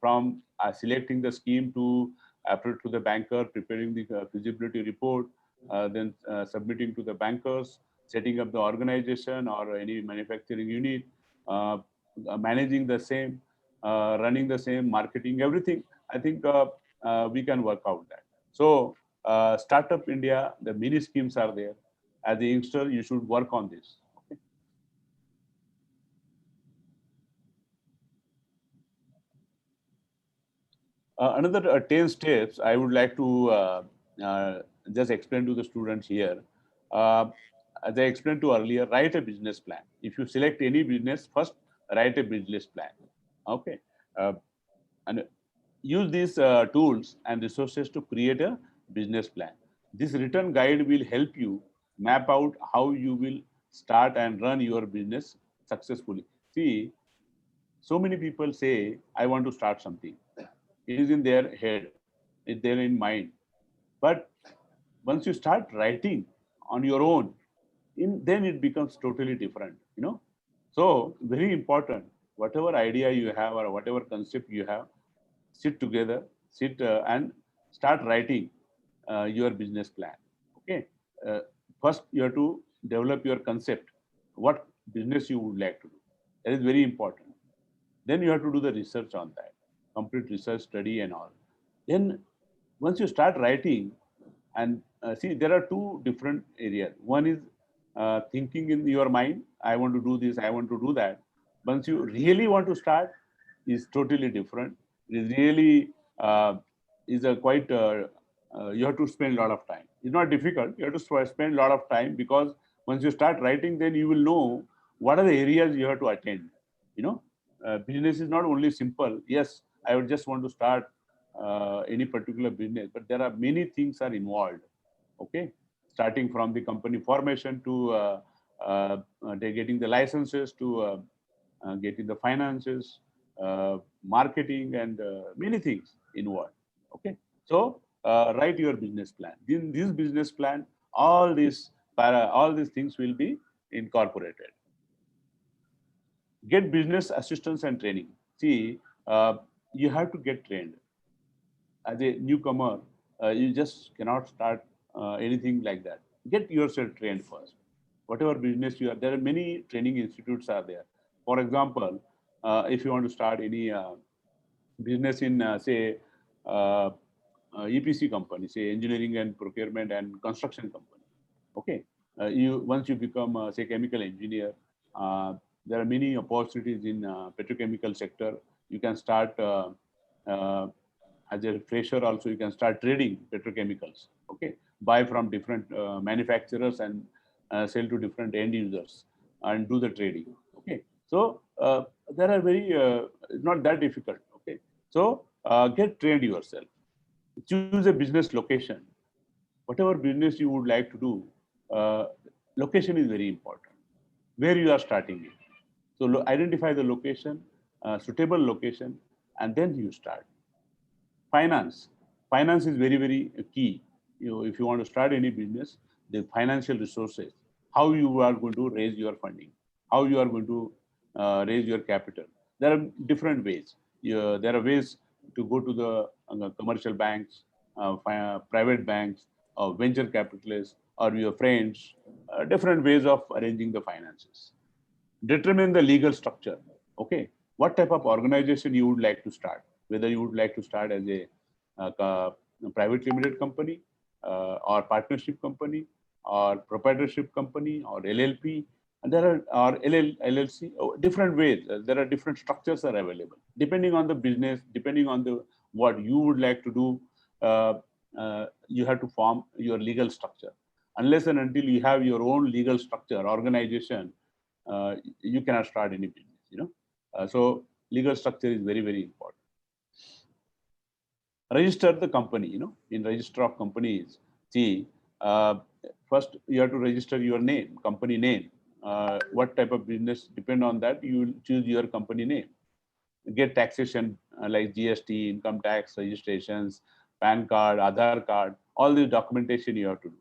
from selecting the scheme to approach to the banker, preparing the feasibility report, then submitting to the bankers, setting up the organization or any manufacturing unit, managing the same, running the same, marketing, everything. I think we can work out that. So Startup India, the many schemes are there. As a youngster, you should work on this. Okay. Another 10 steps I would like to just explain to the students here. As I explained to earlier, write a business plan. If you select any business, first write a business plan. Okay. And use these tools and resources to create a business plan. This written guide will help you map out how you will start and run your business successfully. See, so many people say, I want to start something. It is in their head, it's there in mind. But once you start writing on your own, then it becomes totally different, So very important, whatever idea you have or whatever concept you have, sit together, and start writing your business plan. Okay. First, you have to develop your concept, what business you would like to do. That is very important. Then you have to do the research on that, complete research study and all. Then once you start writing, and see, there are two different areas. One is thinking in your mind, I want to do this, I want to do that. Once you really want to start, is totally different. It is really is a quite you have to spend a lot of time. It's not difficult. You have to spend a lot of time because once you start writing, then you will know what are the areas you have to attend. Business is not only simple. Yes, I would just want to start any particular business, but there are many things are involved. Okay, starting from the company formation to getting the licenses to getting the finances, marketing, and many things involved. Okay, so write your business plan. In this business plan, all these things will be incorporated. Get business assistance and training. See, you have to get trained. As a newcomer, you just cannot start anything like that. Get yourself trained first. Whatever business you are, there are many training institutes are there. For example, if you want to start any business in, say, EPC company, say engineering and procurement and construction company. Okay, once you become, say, chemical engineer, there are many opportunities in petrochemical sector. You can start as a fresher also. You can start trading petrochemicals. Okay, buy from different manufacturers and sell to different end users and do the trading. Okay, so there are very not that difficult. Okay, so get trained yourself. Choose a business location. Whatever business you would like to do, location is very important. Where you are starting it. So identify the location, suitable location, and then you start. Finance. Finance is very, very key. If you want to start any business, the financial resources, how you are going to raise your funding, how you are going to raise your capital. There are different ways. There are ways to go to the commercial banks, private banks, venture capitalists, or your friends, different ways of arranging the finances. Determine the legal structure. Okay, what type of organization you would like to start, whether you would like to start as a private limited company, or partnership company, or proprietorship company, or LLP, and there are LLC, different ways. There are different structures are available depending on the business, depending on the what you would like to do. You have to form your legal structure. Unless and until you have your own legal structure, organization, you cannot start any business. So legal structure is very, very important. Register the company. In register of companies, see, first you have to register your name, company name. What type of business, depend on that, you will choose your company name. Get taxation like GST, income tax registrations, PAN card, Aadhaar card, all the documentation you have to do.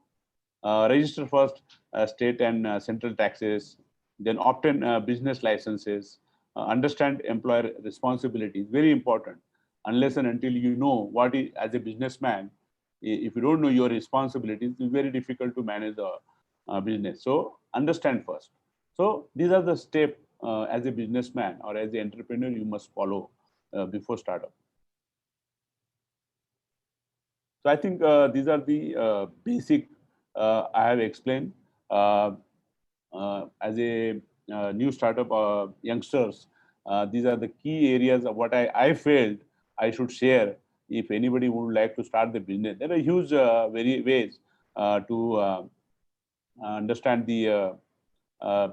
Register first state and central taxes, then obtain business licenses, understand employer responsibilities, very important. Unless and until you know what is, as a businessman, if you don't know your responsibilities, it's very difficult to manage the business. So understand first. So these are the steps as a businessman or as an entrepreneur you must follow before startup. So I think these are the basic I have explained. As a new startup youngsters, these are the key areas of what I felt I should share if anybody would like to start the business. There are huge very ways to understand the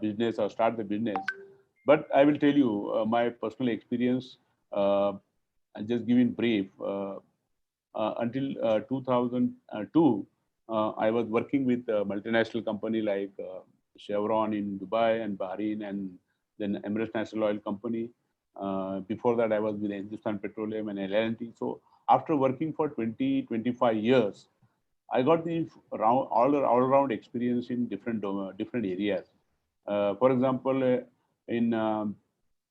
business or start the business. But I will tell you my personal experience. I'll just give in brief. Until 2002, I was working with a multinational company like Chevron in Dubai and Bahrain, and then Emirates National Oil Company. Before that, I was with Hindustan Petroleum and L&T. So after working for 25 years, I got the all-around experience in different areas. For example, in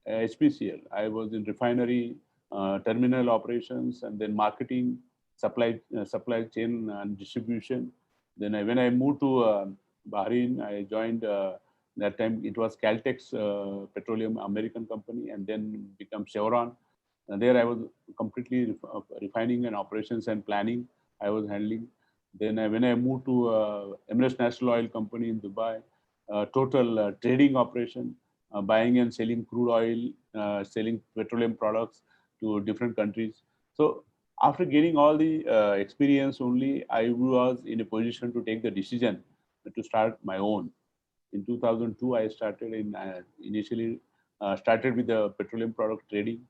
HPCL, I was in refinery, terminal operations, and then marketing, supply chain and distribution. Then when I moved to Bahrain, I joined, that time it was Caltex Petroleum American company, and then become Chevron. And there I was completely refining and operations and planning I was handling. Then when I moved to Emirates National Oil Company in Dubai, total trading operation, buying and selling crude oil, selling petroleum products to different countries. So after getting all the experience only, I was in a position to take the decision to start my own. In 2002, I started initially started with the petroleum product trading,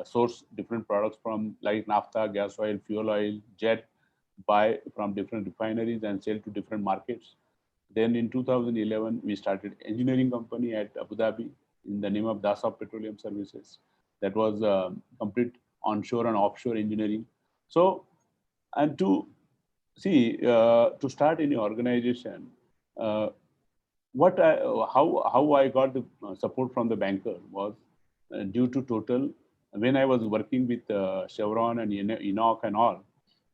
source different products from like naphtha, gas oil, fuel oil, jet, buy from different refineries and sell to different markets. Then in 2011, we started engineering company at Abu Dhabi in the name of Dassault Petroleum Services. That was complete onshore and offshore engineering. So, and to see, to start any organization, how I got the support from the banker was due to total. When I was working with Chevron and Enoch and all,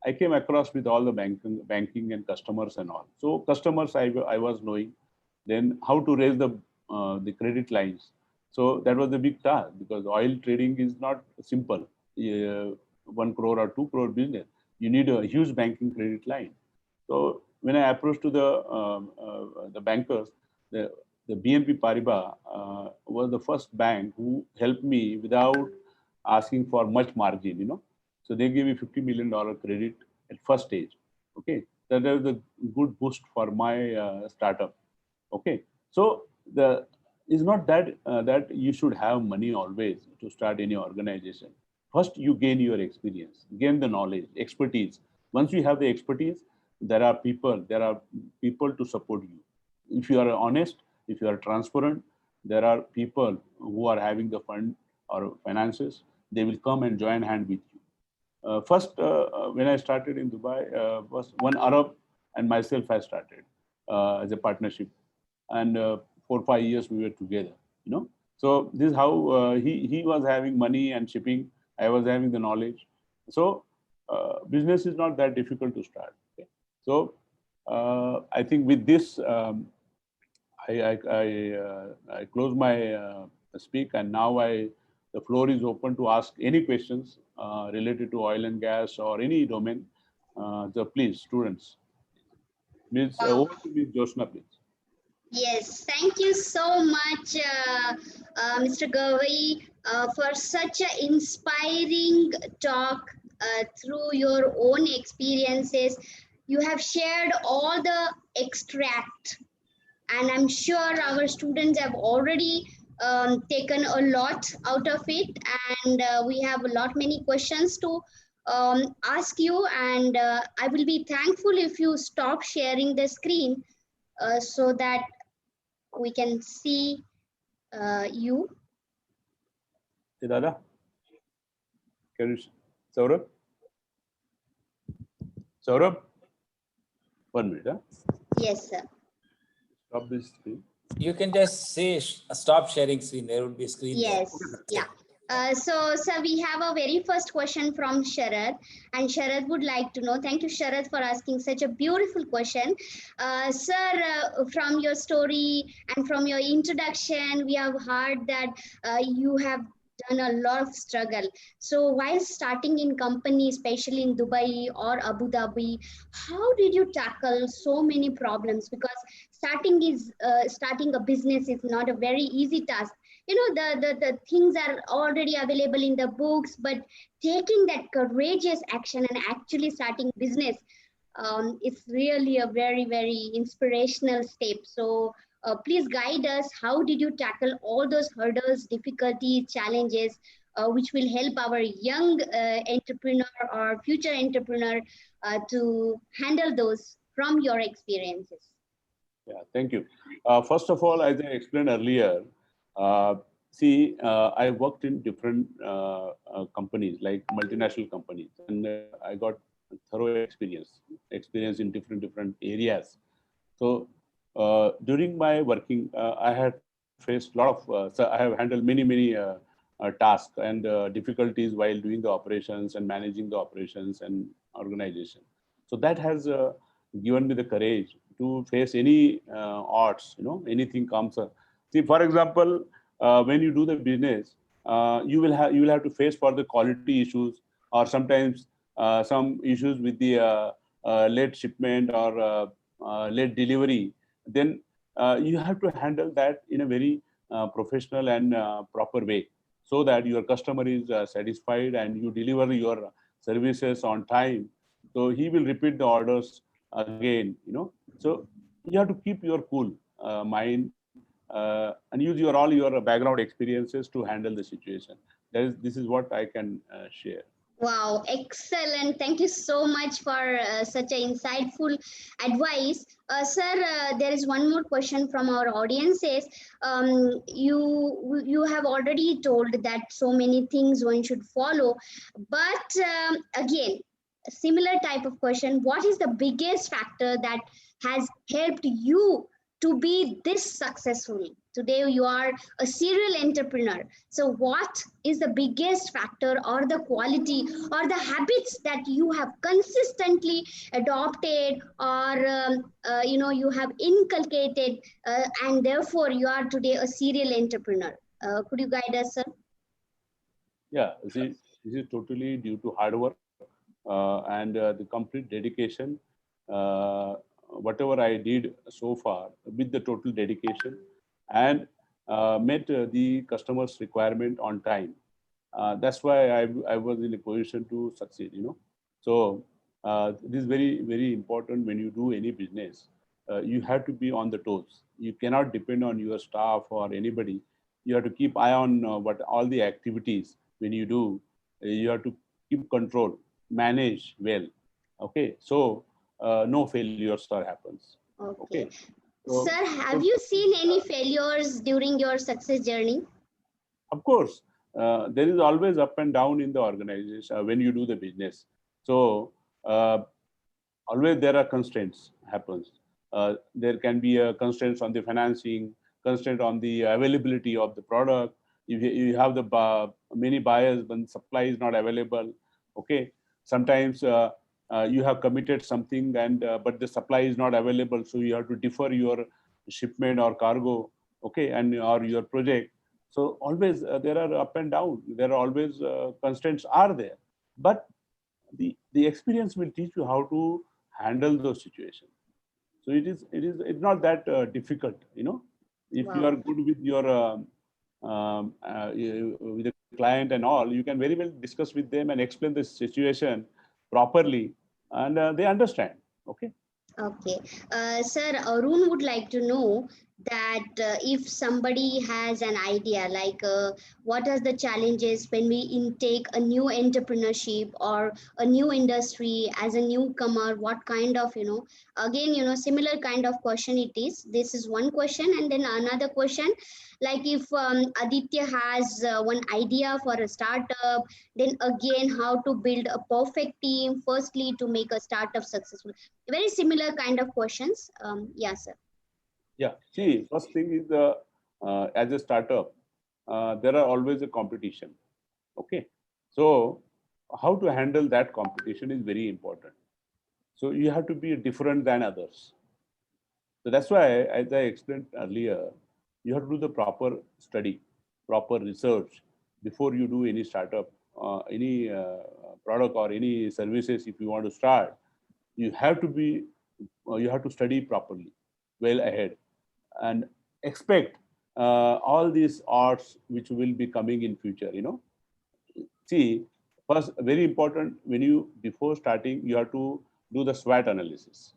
I came across with all the banking and customers and all. So customers I was knowing. Then how to raise the credit lines. So that was the big task, because oil trading is not simple. 1 crore or 2 crore business, you need a huge banking credit line. So when I approached to the bankers, the BNP Paribas was the first bank who helped me without asking for much margin. So they gave me $50 million credit at first stage. Okay, that is a good boost for my startup. Okay, so the is not that that you should have money always to start any organization. First, you gain your experience, gain the knowledge, expertise. Once you have the expertise, there are people to support you. If you are honest, if you are transparent, there are people who are having the fund or finances. They will come and join hand with you. First, when I started in Dubai, was one Arab and myself I started as a partnership, and 4 or 5 years we were together. You know, so this is how he was having money and shipping. I was having the knowledge. So business is not that difficult to start. Okay? So I think with this, I close my speak, and now the floor is open to ask any questions related to oil and gas or any domain. So please, students, over to Ms. Josna, please. Yes, thank you so much, Mr. Gavai, for such an inspiring talk through your own experiences. You have shared all the extract, and I'm sure our students have already taken a lot out of it, and we have a lot many questions to ask you, and I will be thankful if you stop sharing the screen so that we can see you. Hey, Dada, can you, Saurabh? Saurabh, 1 minute. Huh? Yes, sir. Stop this screen. You can just say stop sharing screen. There will be a screen. Yes, yeah. So, sir, we have a very first question from Sharad, and Sharad would like to know. Thank you, Sharad, for asking such a beautiful question. Sir, from your story and from your introduction, we have heard that you have done a lot of struggle. So, while starting in company, especially in Dubai or Abu Dhabi, how did you tackle so many problems? Because starting a business is not a very easy task. You know, the things are already available in the books, but taking that courageous action and actually starting business, it's really a very, very inspirational step. So please guide us. How did you tackle all those hurdles, difficulties, challenges, which will help our young entrepreneur or future entrepreneur to handle those from your experiences? Yeah, thank you. First of all, as I explained earlier, I worked in different companies, like multinational companies, and I got thorough experience in different areas. So during my working, I had faced a lot of, so I have handled many tasks and difficulties while doing the operations and managing the operations and organization. So that has given me the courage to face any odds, you know, anything comes. See, for example, when you do the business, you will have to face for the quality issues, or sometimes some issues with the late shipment or late delivery. Then you have to handle that in a very professional and proper way, so that your customer is satisfied and you deliver your services on time. So he will repeat the orders again, you know. So you have to keep your cool mind and use all your background experiences to handle the situation. This is what I can share. Wow, excellent. Thank you so much for such an insightful advice. Sir, there is one more question from our audiences. You have already told that so many things one should follow, but again, a similar type of question. What is the biggest factor that has helped you to be this successful? Today you are a serial entrepreneur. So what is the biggest factor or the quality or the habits that you have consistently adopted or you have inculcated and therefore you are today a serial entrepreneur? Could you guide us, sir? Yeah, see, this is totally due to hard work and the complete dedication. Whatever I did so far with the total dedication and met the customer's requirement on time. That's why I was in a position to succeed, you know. So This is very important when you do any business. You have to be on the toes. You cannot depend on your staff or anybody. You have to keep eye on what all the activities when you do. You have to keep control, manage well. Okay, so no failures or happens. Okay. So, Sir, have you seen any failures during your success journey? of course, there is always up and down in the organization when you do the business. So always there are constraints happens. There can be constraints on the financing, constraint on the availability of the product. If you have the many buyers, when supply is not available, okay. Sometimes you have committed something and but the supply is not available, so you have to defer your shipment or cargo, okay, and or your project. So always there are up and down. There are always constraints are there, but the experience will teach you how to handle those situations. So it's not that difficult, you know. If you are good with your with the client and all, you can very well discuss with them and explain the situation properly, and they understand. Okay. Okay. Sir, Arun would like to know that if somebody has an idea, like what are the challenges when we intake a new entrepreneurship or a new industry as a newcomer, what kind of, again, similar kind of question it is. This is one question. And then another question, like if Aditya has one idea for a startup, then again, how to build a perfect team, firstly, to make a startup successful. Very similar kind of questions. Yeah, sir. Yeah. See, first thing is as a startup, there are always a competition. Okay. So how to handle that competition is very important. So you have to be different than others. So that's why, as I explained earlier, you have to do the proper study, proper research before you do any startup, any product or any services. If you want to start, you have to study properly, well ahead, and expect all these odds which will be coming in future. You know, see, first, very important, when you before starting, you have to do the SWOT analysis.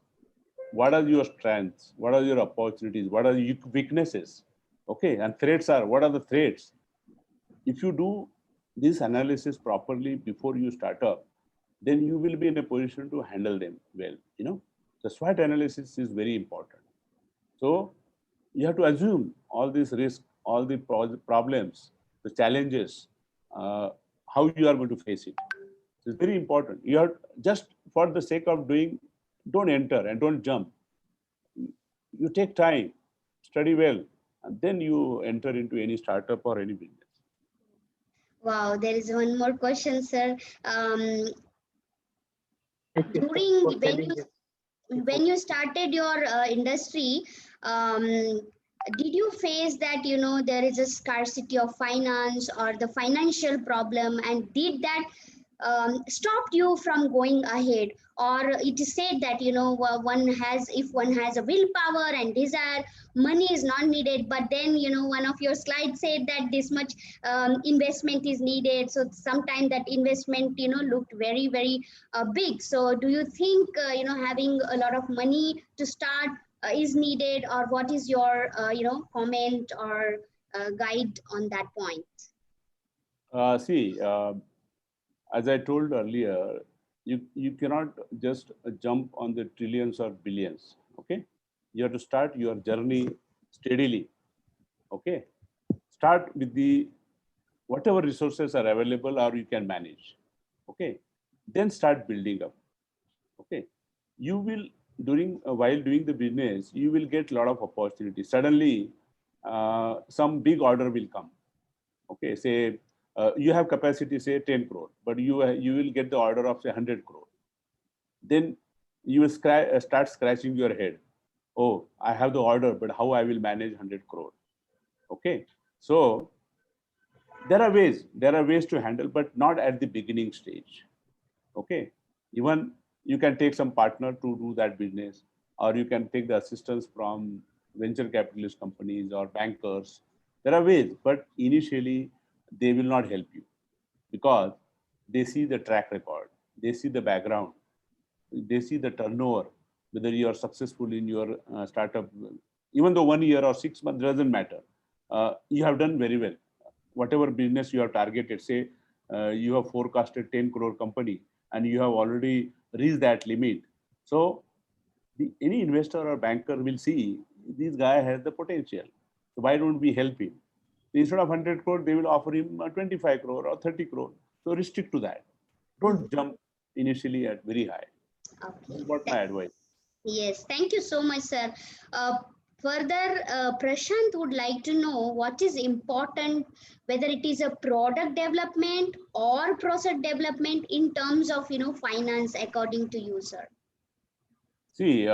What are your strengths? What are your opportunities? What are your weaknesses? Okay, and threats are, what are the threats? If you do this analysis properly before you start up, then you will be in a position to handle them well. You know, the SWOT analysis is very important. So you have to assume all these risks, all the problems, the challenges, how you are going to face it. It's very important. You are just for the sake of doing, don't enter and don't jump. You take time, study well, and then you enter into any startup or any business. Wow, there is one more question, sir. During when you started your industry, did you face that there is a scarcity of finance or the financial problem, and did that stopped you from going ahead? Or it is said that if one has a willpower and desire, money is not needed, but then one of your slides said that this much investment is needed, so sometimes that investment looked very big. So do you think having a lot of money to start is needed, or what is your comment or guide on that point? See, as I told earlier, you cannot just jump on the trillions or billions. Okay, you have to start your journey steadily. Okay, start with the whatever resources are available or you can manage. Okay, then start building up. Okay, you will while doing the business, you will get a lot of opportunities. Suddenly, some big order will come. Okay, say you have capacity, say 10 crore, but you will get the order of say 100 crore. Then you will start scratching your head. Oh, I have the order, but how I will manage 100 crore? Okay, so there are ways to handle, but not at the beginning stage. Okay, even you can take some partner to do that business, or you can take the assistance from venture capitalist companies or bankers. There are ways, but initially they will not help you because they see the track record, they see the background, they see the turnover, whether you are successful in your startup, even though 1 year or 6 months doesn't matter. You have done very well. Whatever business you have targeted, say you have forecasted 10 crore company and you have already reached that limit. So any investor or banker will see this guy has the potential. So why don't we help him? Instead of 100 crore, they will offer him 25 crore or 30 crore. So restrict to that. Don't jump initially at very high. Okay. That's what my advice. Yes, thank you so much, sir. Further, Prashant would like to know what is important, whether it is a product development or process development in terms of, finance, according to you, sir. See,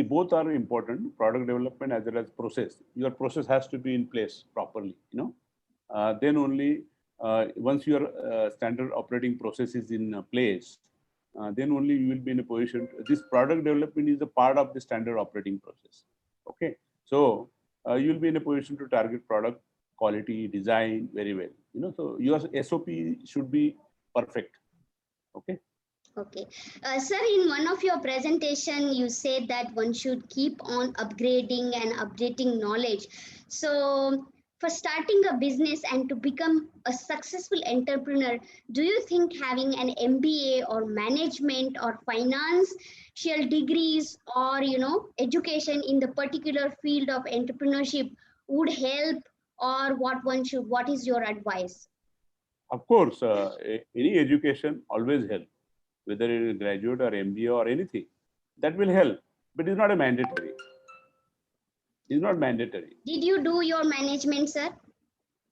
both are important, product development as well as process. Your process has to be in place properly, then only once your standard operating process is in place, then only you will be in a position. This product development is a part of the standard operating process. Okay, so you will be in a position to target product quality, design very well. So your SOP should be perfect. Okay. Okay. Sir, in one of your presentation, you said that one should keep on upgrading and updating knowledge. So for starting a business and to become a successful entrepreneur, do you think having an MBA or management or financial degrees or, education in the particular field of entrepreneurship would help, or what is your advice? Of course, any education always helps, whether it is graduate or MBA or anything, that will help, but it's not a mandatory. It's not mandatory. Did you do your management, sir?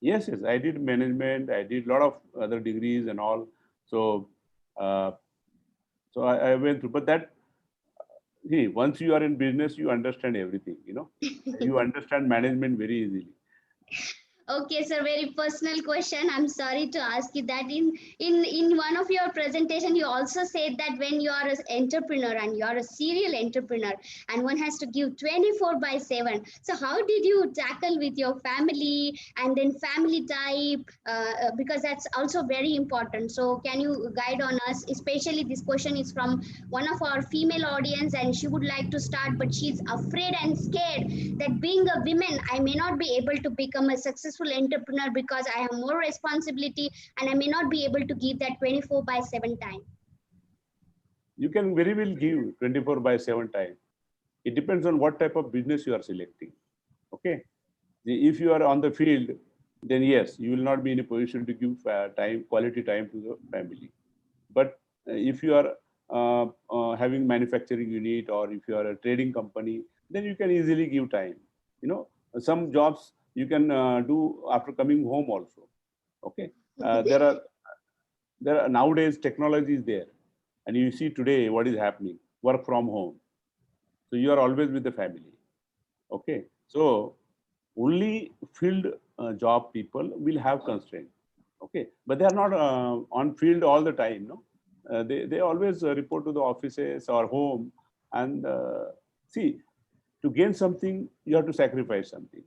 Yes, I did management. I did a lot of other degrees and all. So, I went through. But that, see, once you are in business, you understand everything. You understand management very easily. Okay, sir, very personal question. I'm sorry to ask you that. In one of your presentation, you also said that when you are an entrepreneur and you are a serial entrepreneur and one has to give 24/7. So how did you tackle with your family and then family type? Because that's also very important. So can you guide on us? Especially this question is from one of our female audience and she would like to start, but she's afraid and scared that being a woman, I may not be able to become a successful entrepreneur because I have more responsibility and I may not be able to give that 24/7 time. You can very well give 24/7 time. It depends on what type of business you are selecting. Okay. If you are on the field, then yes, you will not be in a position to give quality time to the family. But if you are having manufacturing unit or if you are a trading company, then you can easily give time. Some jobs you can do after coming home also. Okay. There are nowadays technology is there, and you see today what is happening. Work from home. So you are always with the family. Okay. So only field job people will have constraint. Okay. But they are not on field all the time. No. They always report to the offices or home. And see, to gain something, you have to sacrifice something.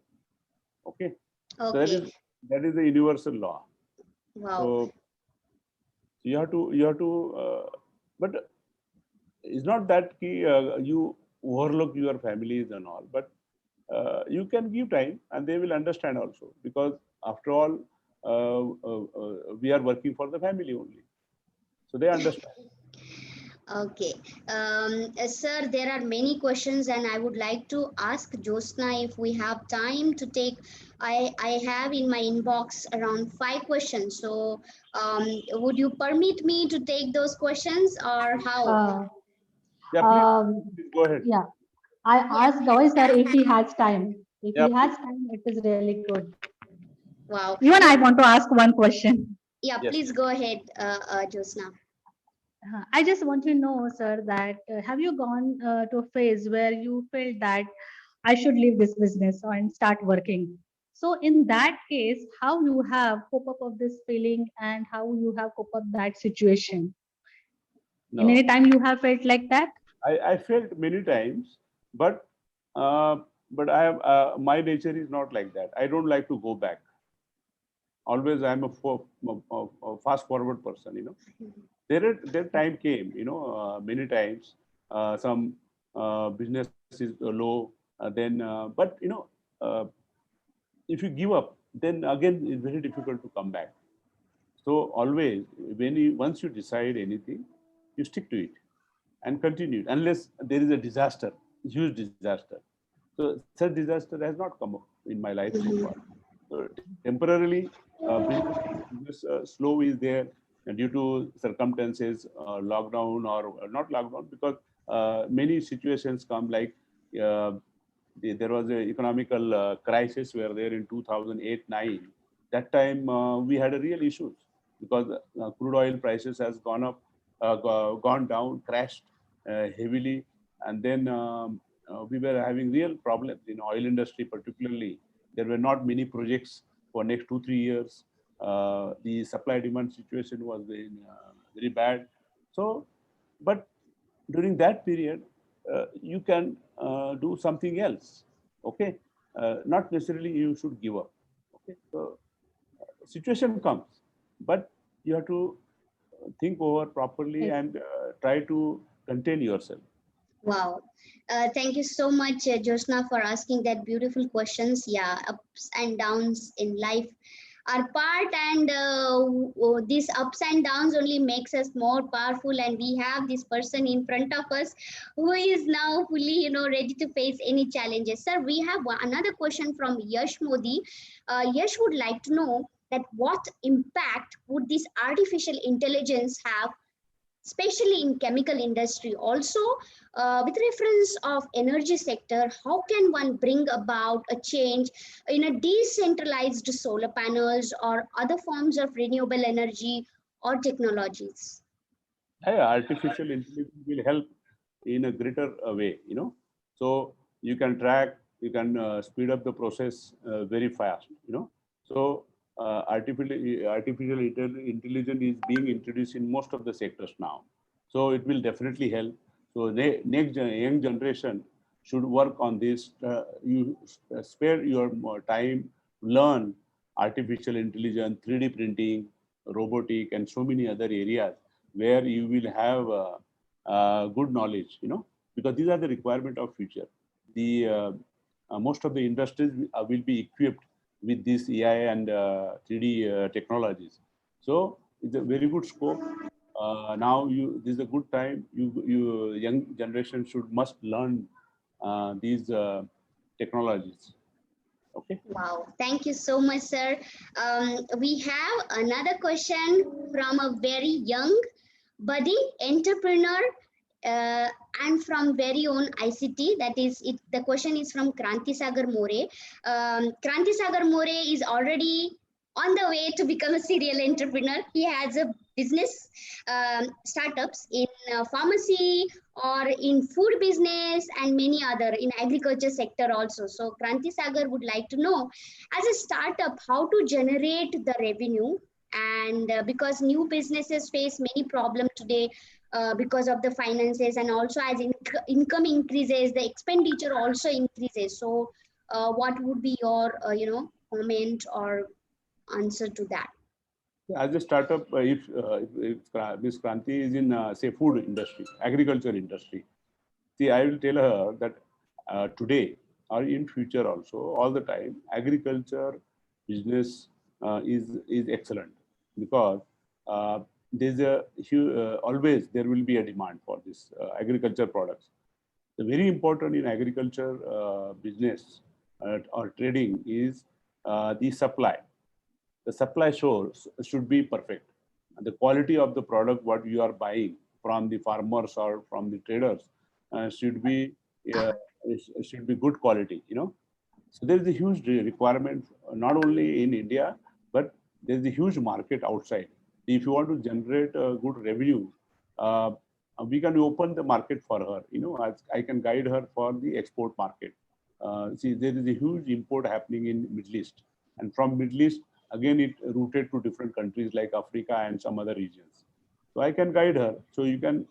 Okay. Okay. So that is the universal law. Wow. So you have to, but it's not that you overlook your families and all, but you can give time and they will understand also, because after all, we are working for the family only. So they understand. Okay. Sir, there are many questions and I would like to ask Jyotsna if we have time to take. I have in my inbox around 5 questions. So would you permit me to take those questions or how? Yeah, please go ahead. Yeah, I asked Gawai sir if he has time. If Yeah, he has time, it is really good. Wow. Even I want to ask one question. Yeah, Yes. please go ahead, Jyotsna. I just want to know, sir, that have you gone to a phase where you felt that I should leave this business and start working? So in that case, how you have cope up of this feeling and how you have cope up that situation? No. In any time you have felt like that? I felt many times, but I have my nature is not like that. I don't like to go back. Always I'm a fast forward person. their time came, many times some business is low, but if you give up, then again it's very difficult to come back. So always, once you decide anything, you stick to it and continue it, unless there is a disaster, huge disaster. So such disaster has not come up in my life so far. So temporarily, business slow is there due to circumstances, lockdown or not lockdown, because many situations come like there was an economical crisis where there in 2008-9. That time we had a real issues because crude oil prices has gone up, gone down, crashed heavily, and then we were having real problems in oil industry particularly. There were not many projects for next 2-3 years. The supply demand situation was very bad. So, but during that period, you can do something else. Okay, not necessarily you should give up. Okay, so situation comes, but you have to think over properly and try to contain yourself. Wow. Thank you so much, Josna, for asking that beautiful questions. Yeah, ups and downs in life are part, and these ups and downs only makes us more powerful. And we have this person in front of us who is now fully, ready to face any challenges. Sir, we have another question from Yash Modi. Yash would like to know that what impact would this artificial intelligence have, especially in chemical industry? Also, with reference of energy sector, how can one bring about a change in a decentralized solar panels or other forms of renewable energy or technologies? Artificial intelligence will help in a greater way, So you can track, you can speed up the process very fast, So artificial intelligence is being introduced in most of the sectors now. So it will definitely help. So next young generation should work on this. You spare your time, learn artificial intelligence, 3D printing, robotic, and so many other areas where you will have good knowledge, because these are the requirement of future. The most of the industries will be equipped with this AI and 3D technologies. So it's a very good scope. Now this is a good time. You young generation must learn these technologies. Okay. Wow, thank you so much, sir. We have another question from a very young budding entrepreneur and from very own ICT. That is, the question is from Kranti Sagar More. Kranti Sagar More is already on the way to become a serial entrepreneur. He has a business startups in pharmacy or in food business and many other in agriculture sector also. So Kranti Sagar would like to know, as a startup, how to generate the revenue, and because new businesses face many problems today because of the finances, and also as income increases, the expenditure also increases. So what would be your comment or answer to that? As a startup, if Ms. Kranti is in say food industry, agriculture industry, see, I will tell her that today or in future also, all the time, agriculture business is excellent, because there's always there will be a demand for this agriculture products. The very important in agriculture business or trading is the supply. The supply source should be perfect. And the quality of the product what you are buying from the farmers or from the traders should be good quality. So there is a huge requirement not only in India, but there is a huge market outside. If you want to generate a good revenue, we can open the market for her. I can guide her for the export market. See, there is a huge import happening in Middle East, and from Middle East, again, it routed to different countries like Africa and some other regions. So I can guide her. So you can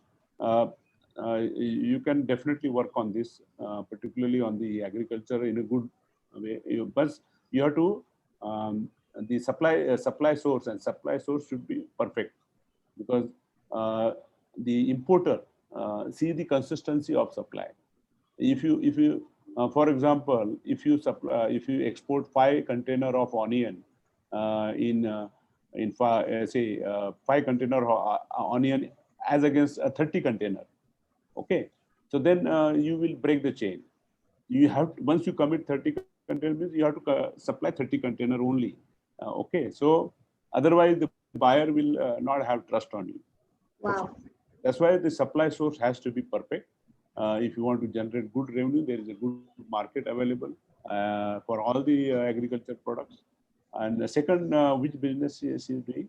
definitely work on this, particularly on the agriculture in a good way. But you have to the supply source should be perfect, because the importer see the consistency of supply. If you for example, if you export 5 container of onion say 5 container onion as against a 30 container, okay, so then you will break the chain. You have to, once you commit 30 containers, you have to supply 30 container only. Okay, so otherwise the buyer will not have trust on you. Wow. That's why the supply source has to be perfect. If you want to generate good revenue, there is a good market available for all the agriculture products. And the second, which business is doing?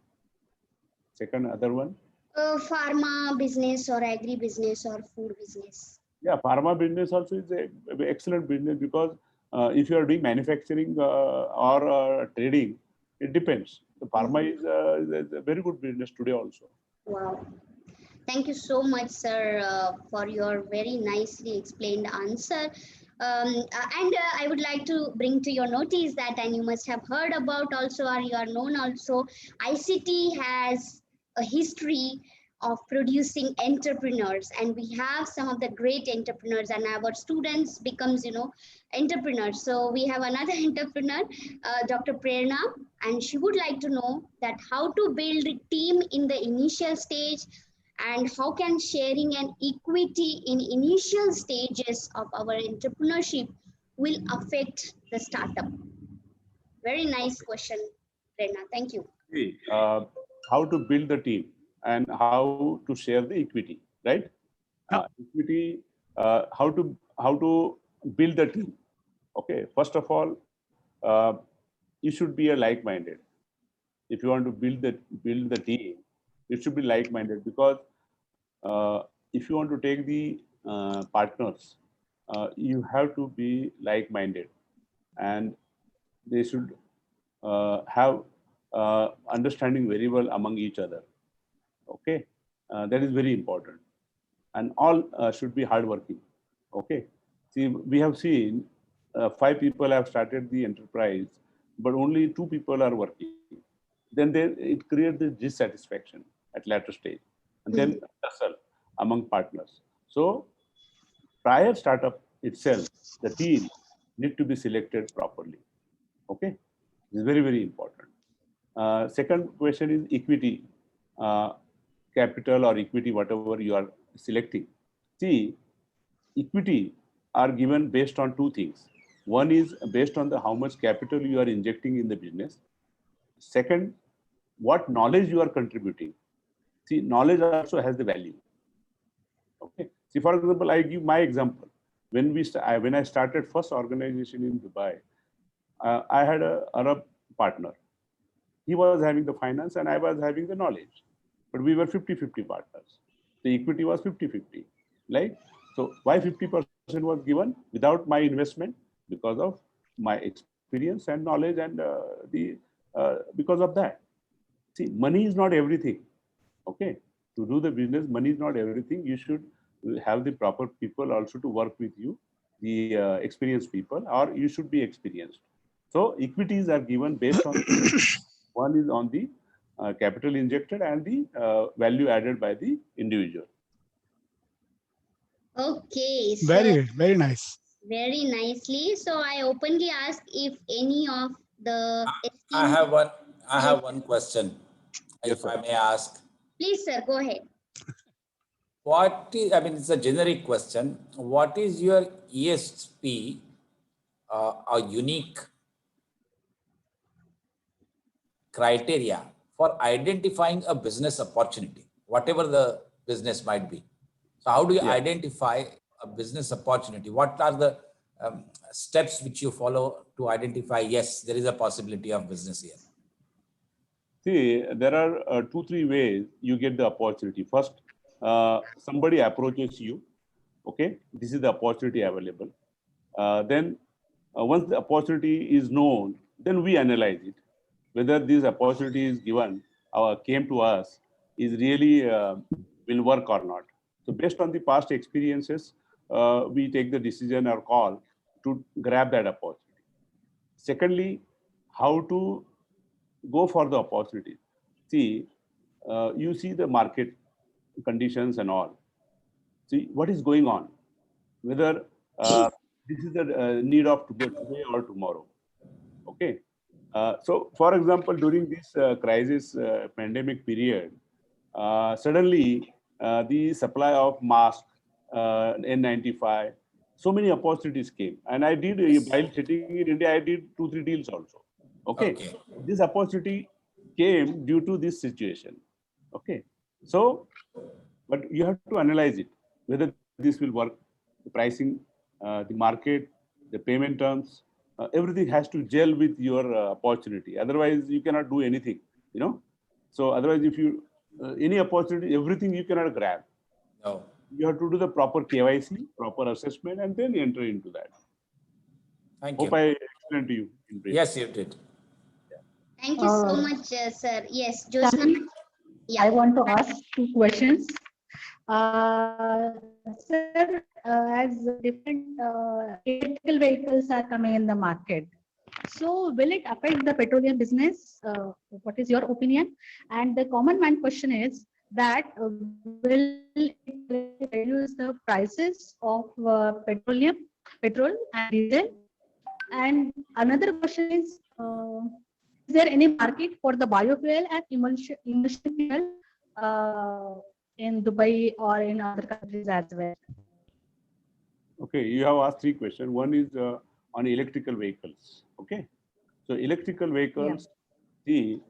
Second, other one? Pharma business or agri business or food business. Yeah, pharma business also is a excellent business because if you are doing manufacturing or trading, it depends. The pharma is a very good business today also. Wow. Thank you so much, sir, for your very nicely explained answer. I would like to bring to your notice that, and you must have heard about also, or you are known also, ICT has a history of producing entrepreneurs, and we have some of the great entrepreneurs, and our students becomes, entrepreneurs. So we have another entrepreneur, Dr. Prerna, and she would like to know that how to build a team in the initial stage, and how can sharing and equity in initial stages of our entrepreneurship will affect the startup? Very nice question, Prerna. Thank you. How to build the team and how to share the equity, right? Equity, how to build the team. Okay, first of all, you should be a like-minded. If you want to build the team, it should be like-minded, because if you want to take the partners, you have to be like-minded, and they should have understanding very well among each other. Okay, that is very important, and all should be hardworking. Okay, see, we have seen 5 people have started the enterprise, but only 2 people are working. Then it creates the dissatisfaction at later stage, and then tussle among partners. So prior startup itself, the team need to be selected properly. Okay, this is very, very important. Second question is equity, capital or equity, whatever you are selecting. See, equity are given based on 2 things. One is based on how much capital you are injecting in the business. Second, what knowledge you are contributing. See, knowledge also has the value. Okay. See, for example, I give my example. When I started first organization in Dubai, I had a Arab partner. He was having the finance and I was having the knowledge, but we were 50-50 partners. The equity was 50-50. Like, so why 50% was given without my investment? Because of my experience and knowledge, and because of that. See, money is not everything. Okay, to do the business, money is not everything. You should have the proper people also to work with you, the experienced people, or you should be experienced. So equities are given based on one is on the capital injected and the value added by the individual. Okay, so Very nice. very nicely. So I openly ask if any of the I have one question, Yes, if sir. I may ask. Please, sir, go ahead. It's a generic question. What is your ESP, a unique criteria for identifying a business opportunity, whatever the business might be? So how do you identify a business opportunity? What are the steps which you follow to identify, yes, there is a possibility of business here? See, there are 2-3 ways you get the opportunity. First, somebody approaches you. Okay, this is the opportunity available. Then once the opportunity is known, then we analyze it. Whether this opportunity is given or came to us is really will work or not. So based on the past experiences, we take the decision or call to grab that opportunity. Secondly, how to go for the opportunity. See, you see the market conditions and all. See what is going on, whether this is the need of today or tomorrow. Okay. So, for example, during this crisis pandemic period, suddenly the supply of mask, N95, so many opportunities came. And I did, while sitting in India, I did 2-3 deals also. Okay. Okay. This opportunity came due to this situation. Okay. So, but you have to analyze it, whether this will work, the pricing, the market, the payment terms, everything has to gel with your opportunity. Otherwise, you cannot do anything, you know. So otherwise, if you, any opportunity, everything you cannot grab. No. You have to do the proper KYC, proper assessment, and then enter into that. Thank Hope you. I explained to you in brief. Yes, you did. Thank you so much, sir. Yes, Josna. Sally, Yeah. I want to ask 2 questions. Sir, as different electrical vehicles are coming in the market, so will it affect the petroleum business? What is your opinion? And the common man question is that will it reduce the prices of petrol and diesel? And another question is there any market for the biofuel and emulsion fuel in Dubai or in other countries as well? Okay, you have asked 3 questions. One is on electrical vehicles. Okay, so electrical vehicles, see,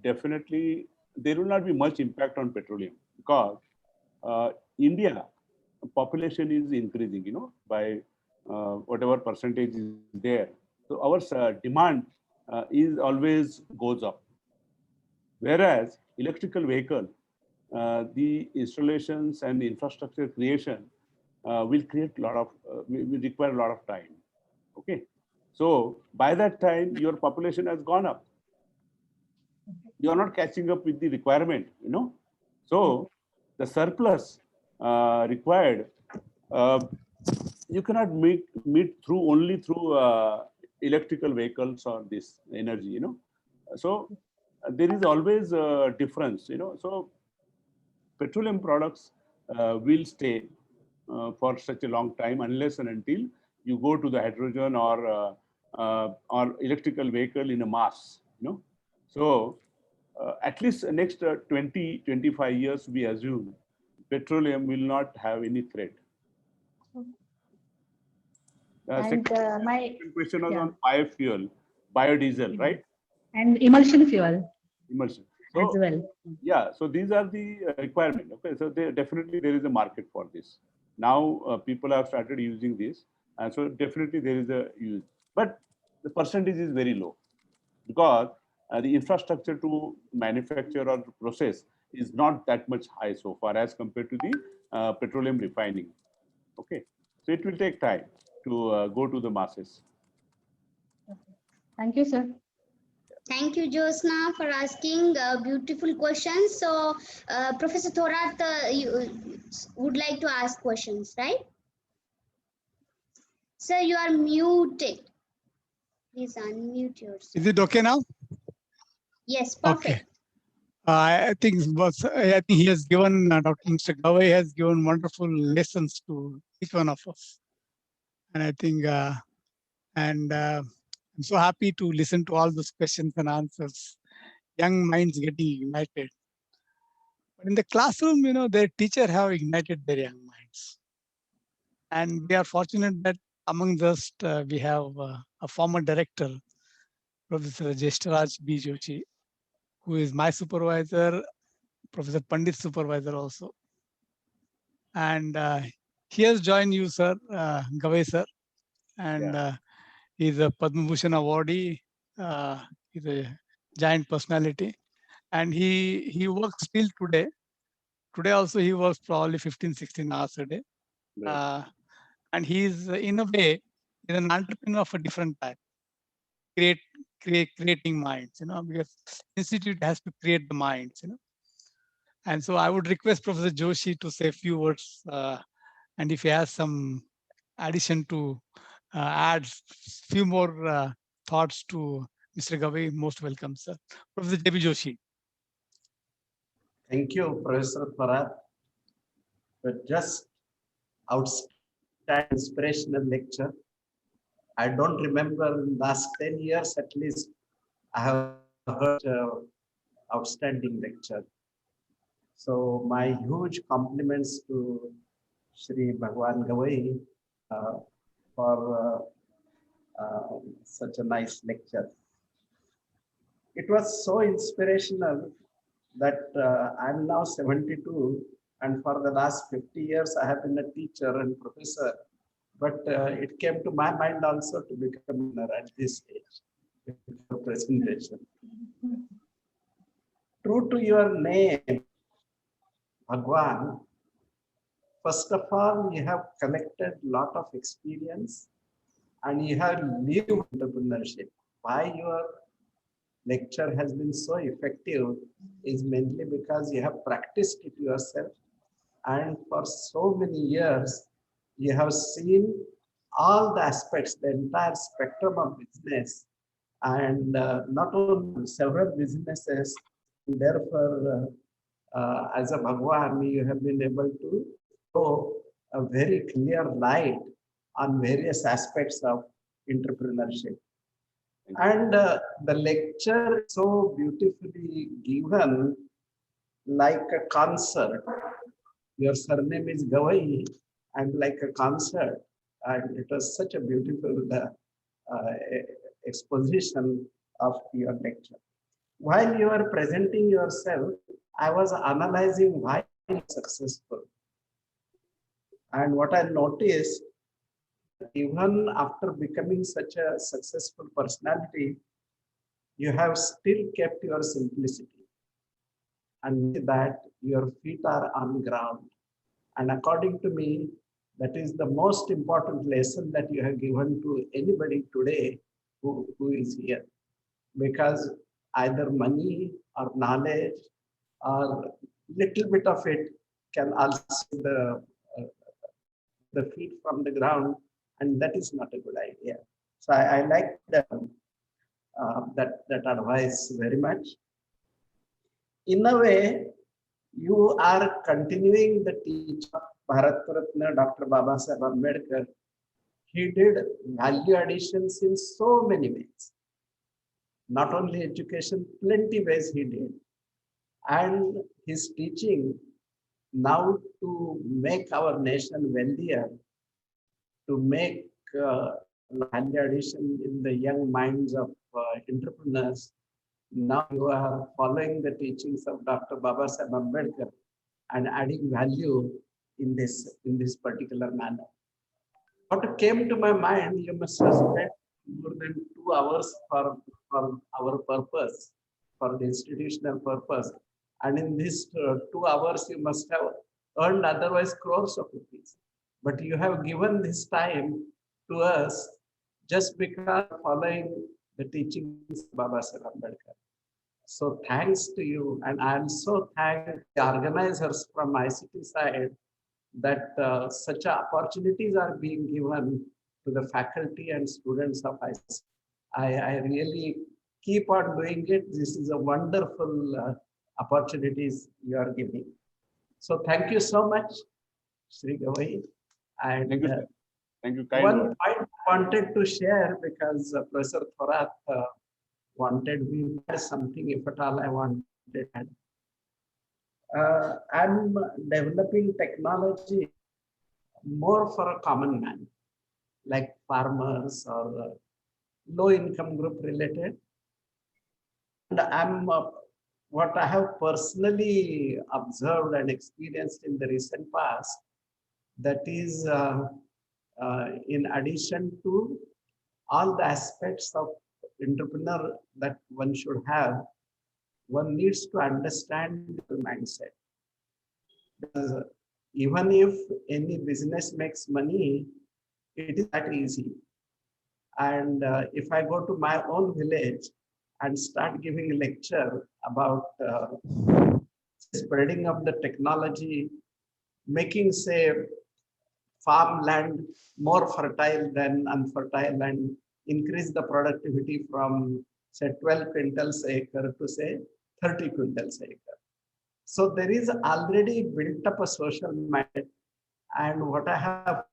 definitely there will not be much impact on petroleum because India population is increasing, you know, by whatever percentage is there. So our demand is always goes up. Whereas electrical vehicle, the installations and infrastructure creation will create a lot of, will require a lot of time. Okay. So by that time, your population has gone up. You are not catching up with the requirement, you know. So the surplus required, you cannot meet through only through electrical vehicles or this energy, you know. So there is always a difference, you know. So petroleum products will stay for such a long time unless and until you go to the hydrogen or electrical vehicle in a mass, you know. So at least next 20-25 years, we assume petroleum will not have any threat. And second my question was on biofuel, biodiesel, right? and emulsion fuel Emulsion. as So well. yeah, so these are the requirement. Okay, so definitely there is a market for this. Now people have started using this, and so definitely there is a use, but the percentage is very low because the infrastructure to manufacture or process is not that much high so far as compared to the petroleum refining. Okay, so it will take time to go to the masses. Thank you, sir. Thank you, Josna, for asking beautiful questions. So, Professor Thorat, you would like to ask questions, right? Sir, you are muted. Please unmute yourself. Is it okay now? Yes, perfect. Okay. I think he has given, Dr. Mr. Gawai has given wonderful lessons to each one of us. And I think, I'm so happy to listen to all those questions and answers. Young minds getting united. But in the classroom, you know, their teacher have ignited their young minds. And we are fortunate that among us, we have a former director, Professor Jeshtaraj B. Joshi, who is my supervisor, Professor Pandit's supervisor also. And he has joined you, sir, Gawai sir. And he's a Padma Bhushan awardee. He's a giant personality. And he works still today. Today also he works probably 15, 16 hours a day. And he's in a way, he's an entrepreneur of a different type. Creating minds, you know, because institute has to create the minds, you know. And so I would request Professor Joshi to say a few words, and if he has some addition to add few more thoughts to Mr. Gawai, most welcome, sir. Professor J.B. Joshi. Thank you, Professor Farad, for just outstanding inspirational lecture. I don't remember in the last 10 years at least, I have heard outstanding lecture. So my huge compliments to Shri Bhagwan Gawai for such a nice lecture. It was so inspirational that I'm now 72, and for the last 50 years I have been a teacher and professor. But it came to my mind also to become a at this stage for presentation. True to your name, Bhagwan, first of all, you have collected a lot of experience and you have lived entrepreneurship. Why your lecture has been so effective is mainly because you have practiced it yourself, and for so many years you have seen all the aspects, the entire spectrum of business, and not only several businesses. Therefore, as a Bhagwan, you have been able to throw a very clear light on various aspects of entrepreneurship. And the lecture is so beautifully given, like a concert. Your surname is Gawai, and like a concert. And it was such a beautiful exposition of your lecture. While you are presenting yourself, I was analyzing why you are successful. And what I noticed, even after becoming such a successful personality, you have still kept your simplicity. And that your feet are on ground. And according to me, that is the most important lesson that you have given to anybody today who is here. Because either money or knowledge or little bit of it can also the feet from the ground, and that is not a good idea. So I like that advice very much. In a way, you are continuing the teaching of Bharat Ratna Dr. Babasaheb Ambedkar. He did value additions in so many ways. Not only education, plenty ways he did. And his teaching now to make our nation wealthier, to make value addition in the young minds of entrepreneurs. Now you are following the teachings of Dr. Babasaheb Ambedkar and adding value in this particular manner. What came to my mind, you must have spent more than 2 hours for our purpose, for the institutional purpose. And in these 2 hours, you must have earned otherwise crores of rupees. But you have given this time to us just because following the teachings of Babasaheb Ambedkar. So thanks to you, and I am so thankful to the organizers from ICT side that such opportunities are being given to the faculty and students of ICT. I really keep on doing it. This is a wonderful opportunities you are giving. So thank you so much, Shri Gawai. And thank you. Thank you. One point I wanted to share, because Professor Thorat wanted me to add something, if at all I wanted to add. I'm developing technology more for a common man, like farmers or low income group related. And I'm what I have personally observed and experienced in the recent past, that is in addition to all the aspects of entrepreneur that one should have, one needs to understand the mindset. Because even if any business makes money, it is not easy. And if I go to my own village and start giving a lecture about spreading of the technology, making, say, farmland more fertile than unfertile, and increase the productivity from, say, 12 quintals a acre to, say, 30 quintals a acre. So there is already built up a social mind. And what I have,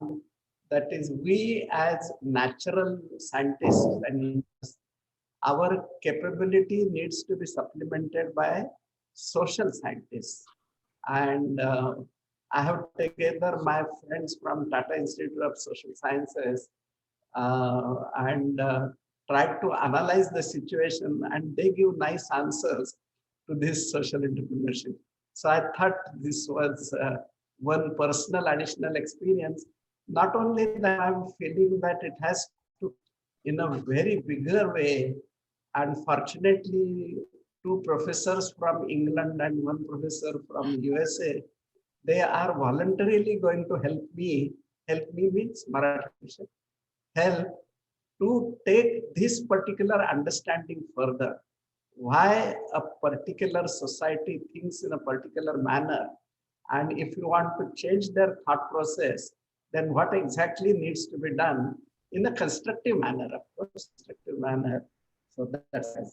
that is we as natural scientists and our capability needs to be supplemented by social scientists. And I have together my friends from Tata Institute of Social Sciences and tried to analyze the situation, and they give nice answers to this social entrepreneurship. So I thought this was one personal additional experience. Not only that, I'm feeling that it has to, in a very bigger way, and fortunately, two professors from England and one professor from USA, they are voluntarily going to help me. Help me means Marathi. Help to take this particular understanding further. Why a particular society thinks in a particular manner, and if you want to change their thought process, then what exactly needs to be done in a constructive manner, of course, constructive manner. So that's it.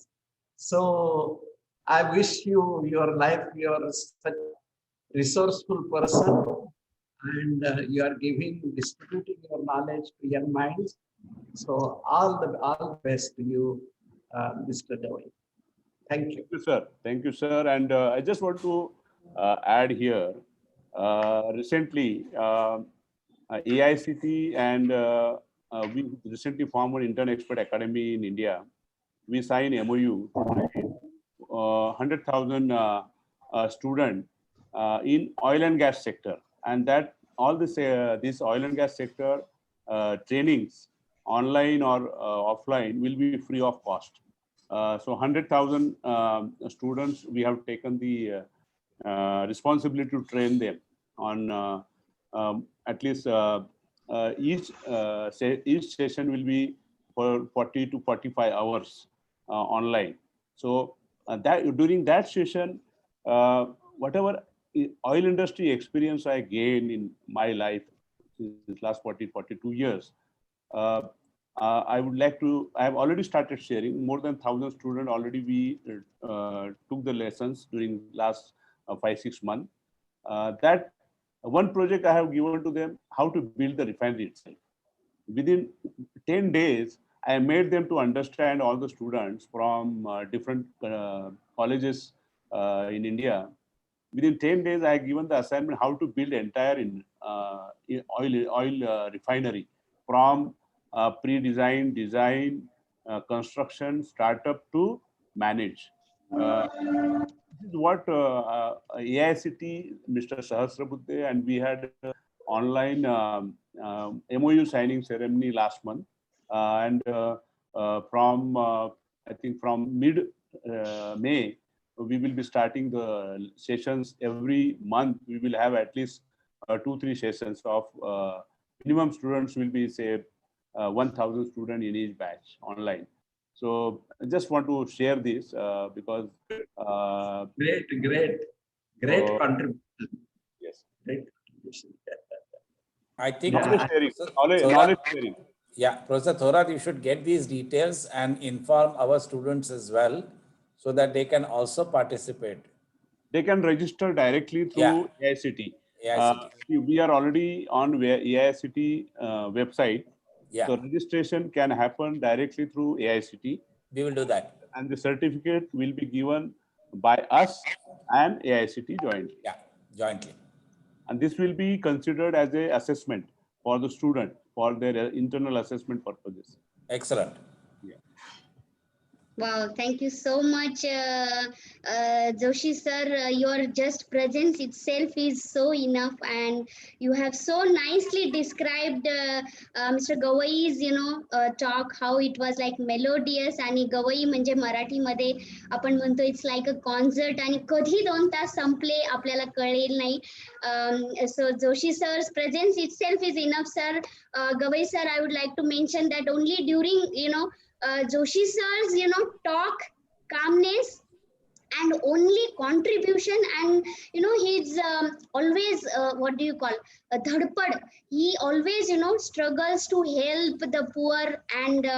So I wish you your life, you are such resourceful person, and you are distributing your knowledge to young minds. So all the best to you, Mr. Dawai. Thank you. Thank you, sir. Thank you, sir. And I just want to add here, recently, AICT and we recently formed an Intern Expert Academy in India. We signed MOU, 100,000 students in oil and gas sector. And that all this oil and gas sector trainings, online or offline, will be free of cost. So 100,000 students, we have taken the responsibility to train them on at least each session will be for 40 to 45 hours online. So that during that session, whatever oil industry experience I gained in my life since last 42 years, I would like to, I have already started sharing. More than 1,000 students already we took the lessons during last 5-6 months. That one project I have given to them, how to build the refinery itself. Within 10 days, I made them to understand, all the students from different colleges in India. Within 10 days, I have given the assignment how to build entire oil refinery from pre-design, design, construction, startup to manage. This is what AICT, Mr. Sahasrabuddhe, and we had online MOU signing ceremony last month. And from, I think from mid-May, we will be starting the sessions every month. We will have at least 2-3 sessions of minimum students will be, say, 1,000 students in each batch online. So I just want to share this because great contribution. Yes, great contribution. I think knowledge sharing. Knowledge sharing. Yeah, Professor Thorat, you should get these details and inform our students as well, so that they can also participate. They can register directly through AICT. We are already on AICT website. Yeah. So registration can happen directly through AICT. We will do that. And the certificate will be given by us and AICT jointly. Yeah, jointly. And this will be considered as an assessment for the student for their internal assessment purposes. Excellent. Wow, thank you so much, Joshi sir. Your just presence itself is so enough, and you have so nicely described Mr. Gawai's, talk, how it was like melodious. आणि गवई म्हणजे मराठीमध्ये आपण म्हणतो it's like a concert, आणि कधी 2 तास संपले आपल्याला कळेल नाही. So Joshi sir's presence itself is enough, sir. Gawai sir, I would like to mention that only during, Joshi sir's, talk, calmness, and only contribution, and he's always what do you call a dhadpad. He always struggles to help the poor, and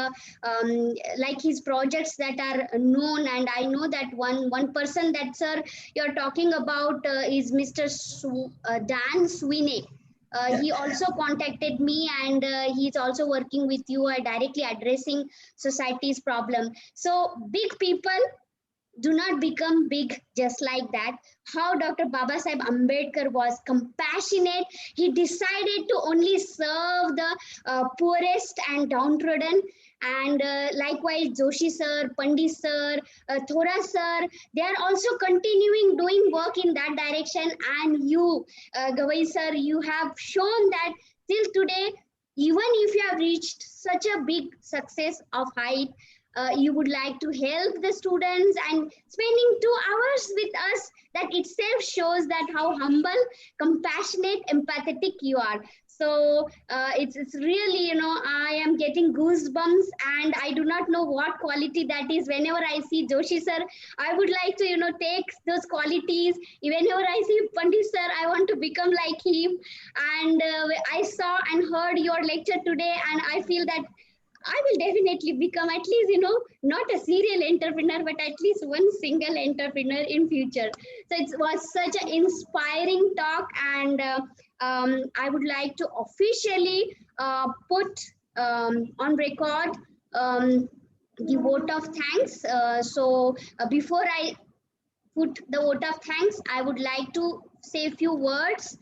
like his projects that are known. And I know that one person that, sir, you're talking about is Mr. Dan Sweeney. He also contacted me, and he's also working with you, directly addressing society's problem. So big people do not become big just like that. How Dr. Babasaheb Ambedkar was compassionate. He decided to only serve the poorest and downtrodden. And likewise, Joshi sir, Pandit sir, Thora sir, they are also continuing doing work in that direction. And you, Gawai sir, you have shown that till today, even if you have reached such a big success of height, you would like to help the students, and spending 2 hours with us, that itself shows that how humble, compassionate, empathetic you are. So it's really, I am getting goosebumps, and I do not know what quality that is. Whenever I see Joshi sir, I would like to, take those qualities. Whenever I see Pandit sir, I want to become like him. And I saw and heard your lecture today, and I feel that I will definitely become at least, not a serial entrepreneur, but at least one single entrepreneur in future. So it was such an inspiring talk, and I would like to officially put on record the vote of thanks. So before I put the vote of thanks, I would like to say a few words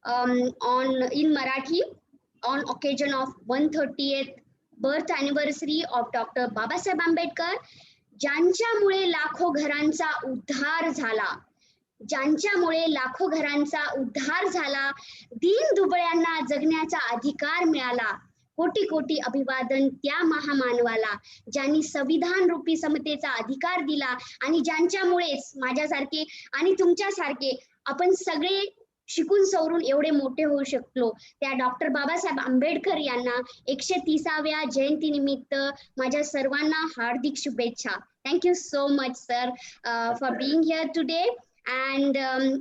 in Marathi on occasion of 130th birth anniversary of Dr. Babasaheb Ambedkar. ज्यांच्यामुळे लाखो घरांचा उद्धार झाला, ज्यांच्यामुळे लाखो घरांचा उद्धार झाला, दीन दुबळ्यांना जगण्याचा अधिकार मिळाला, कोटी कोटी अभिवादन त्या महामानवाला, ज्यांनी संविधान रूपी समतेचा अधिकार दिला, आणि ज्यांच्यामुळेच माझ्यासारखे आणि तुमच्यासारखे आपण सगळे शिकून सवरून एवढे मोठे होऊ शकलो, त्या डॉक्टर बाबासाहेब आंबेडकर यांना 130व्या जयंती निमित्त माझ्या सर्वांना हार्दिक शुभेच्छा. Thank you so much, sir, for being here today. And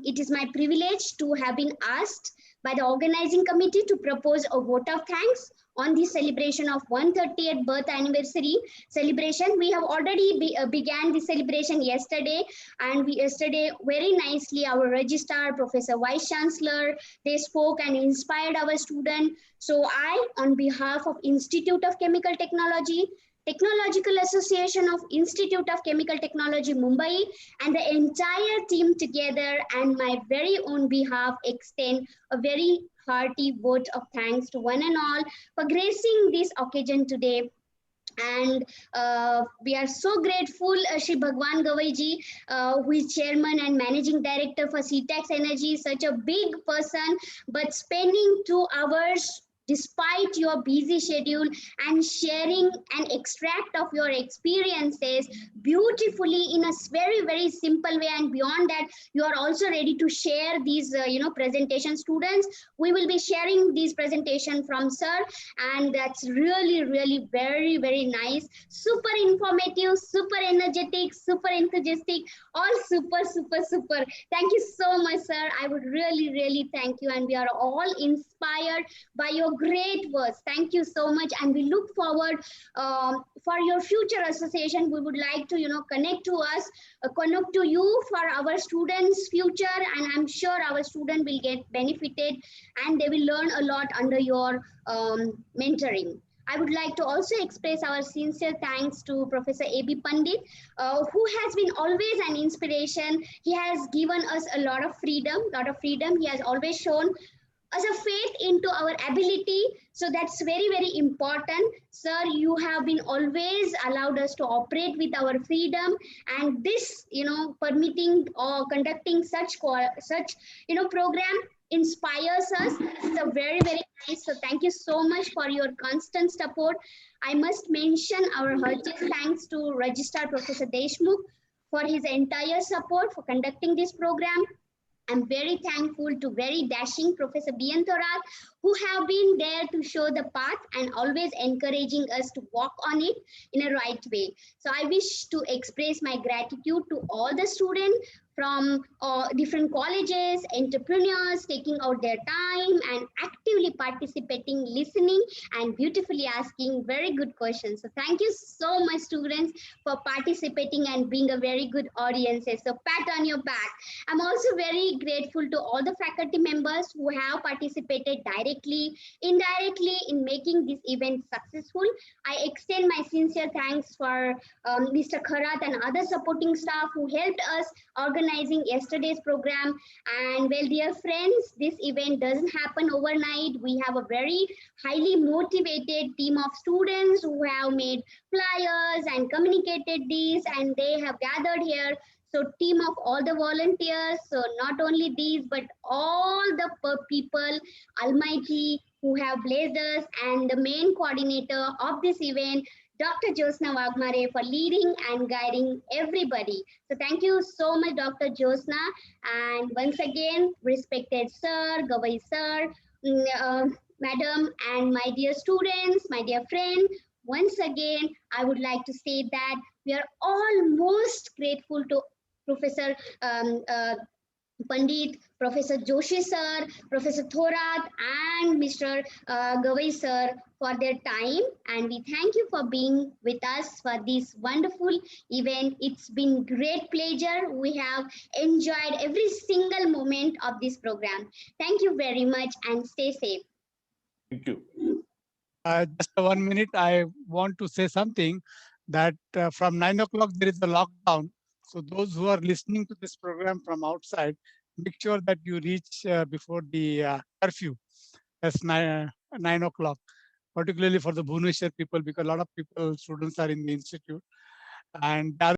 it is my privilege to have been asked by the organizing committee to propose a vote of thanks on the celebration of 130th birth anniversary celebration. We have already began the celebration yesterday, and yesterday very nicely our registrar, Professor Vice Chancellor, they spoke and inspired our student. So I, on behalf of Institute of Chemical Technology, Technological Association of Institute of Chemical Technology, Mumbai, and the entire team together, and my very own behalf, extend a very hearty vote of thanks to one and all for gracing this occasion today. And we are so grateful, Shri Bhagwan Gawai ji, who is Chairman and Managing Director for CTEX Energy, such a big person, but spending 2 hours despite your busy schedule and sharing an extract of your experiences beautifully in a very, very simple way. And beyond that, you are also ready to share these, presentation. Students, we will be sharing these presentation from sir, and that's really, really very, very nice. Super informative, super energetic, super enthusiastic, all super, super, super. Thank you so much, sir. I would really, really thank you. And we are all inspired by your great words. Thank you so much, and we look forward for your future association. We would like to, connect to us, connect to you for our students' future, and I'm sure our student will get benefited and they will learn a lot under your mentoring. I would like to also express our sincere thanks to Professor A.B. Pandit, who has been always an inspiration. He has given us a lot of freedom. He has always shown us a faith into our ability. So that's very, very important. Sir, you have been always allowed us to operate with our freedom, and this, permitting or conducting such program inspires us. It's a very, very nice. So thank you so much for your constant support. I must mention our heartiest thanks to Registrar Professor Deshmukh for his entire support for conducting this program. I'm very thankful to very dashing Professor B.N. Thorat, who have been there to show the path and always encouraging us to walk on it in a right way. So I wish to express my gratitude to all the students from different colleges, entrepreneurs taking out their time and actively participating, listening, and beautifully asking very good questions. So thank you so much, students, for participating and being a very good audience. So pat on your back. I'm also very grateful to all the faculty members who have participated directly, indirectly in making this event successful. I extend my sincere thanks for Mr. Kharat and other supporting staff who helped us organizing yesterday's program. And well, dear friends, this event doesn't happen overnight. We have a very highly motivated team of students who have made flyers and communicated these, and they have gathered here. So team of all the volunteers, so not only these, but all the people, Almighty, who have blessed us, and the main coordinator of this event, Dr. Josna Wagmare, for leading and guiding everybody. So thank you so much, Dr. Josna. And once again, respected sir, Gawai sir, madam, and my dear students, my dear friend, once again, I would like to say that we are all most grateful to Professor Pandit, Professor Joshi sir, Professor Thorat, and Mr. Gawai sir for their time. And we thank you for being with us for this wonderful event. It's been great pleasure. We have enjoyed every single moment of this program. Thank you very much and stay safe. Thank you. Just 1 minute, I want to say something that from 9 o'clock there is a lockdown. So those who are listening to this program from outside, make sure that you reach before the curfew. That's 9 o'clock, particularly for the Bhubaneswar people, because a lot of people, students are in the institute. And the other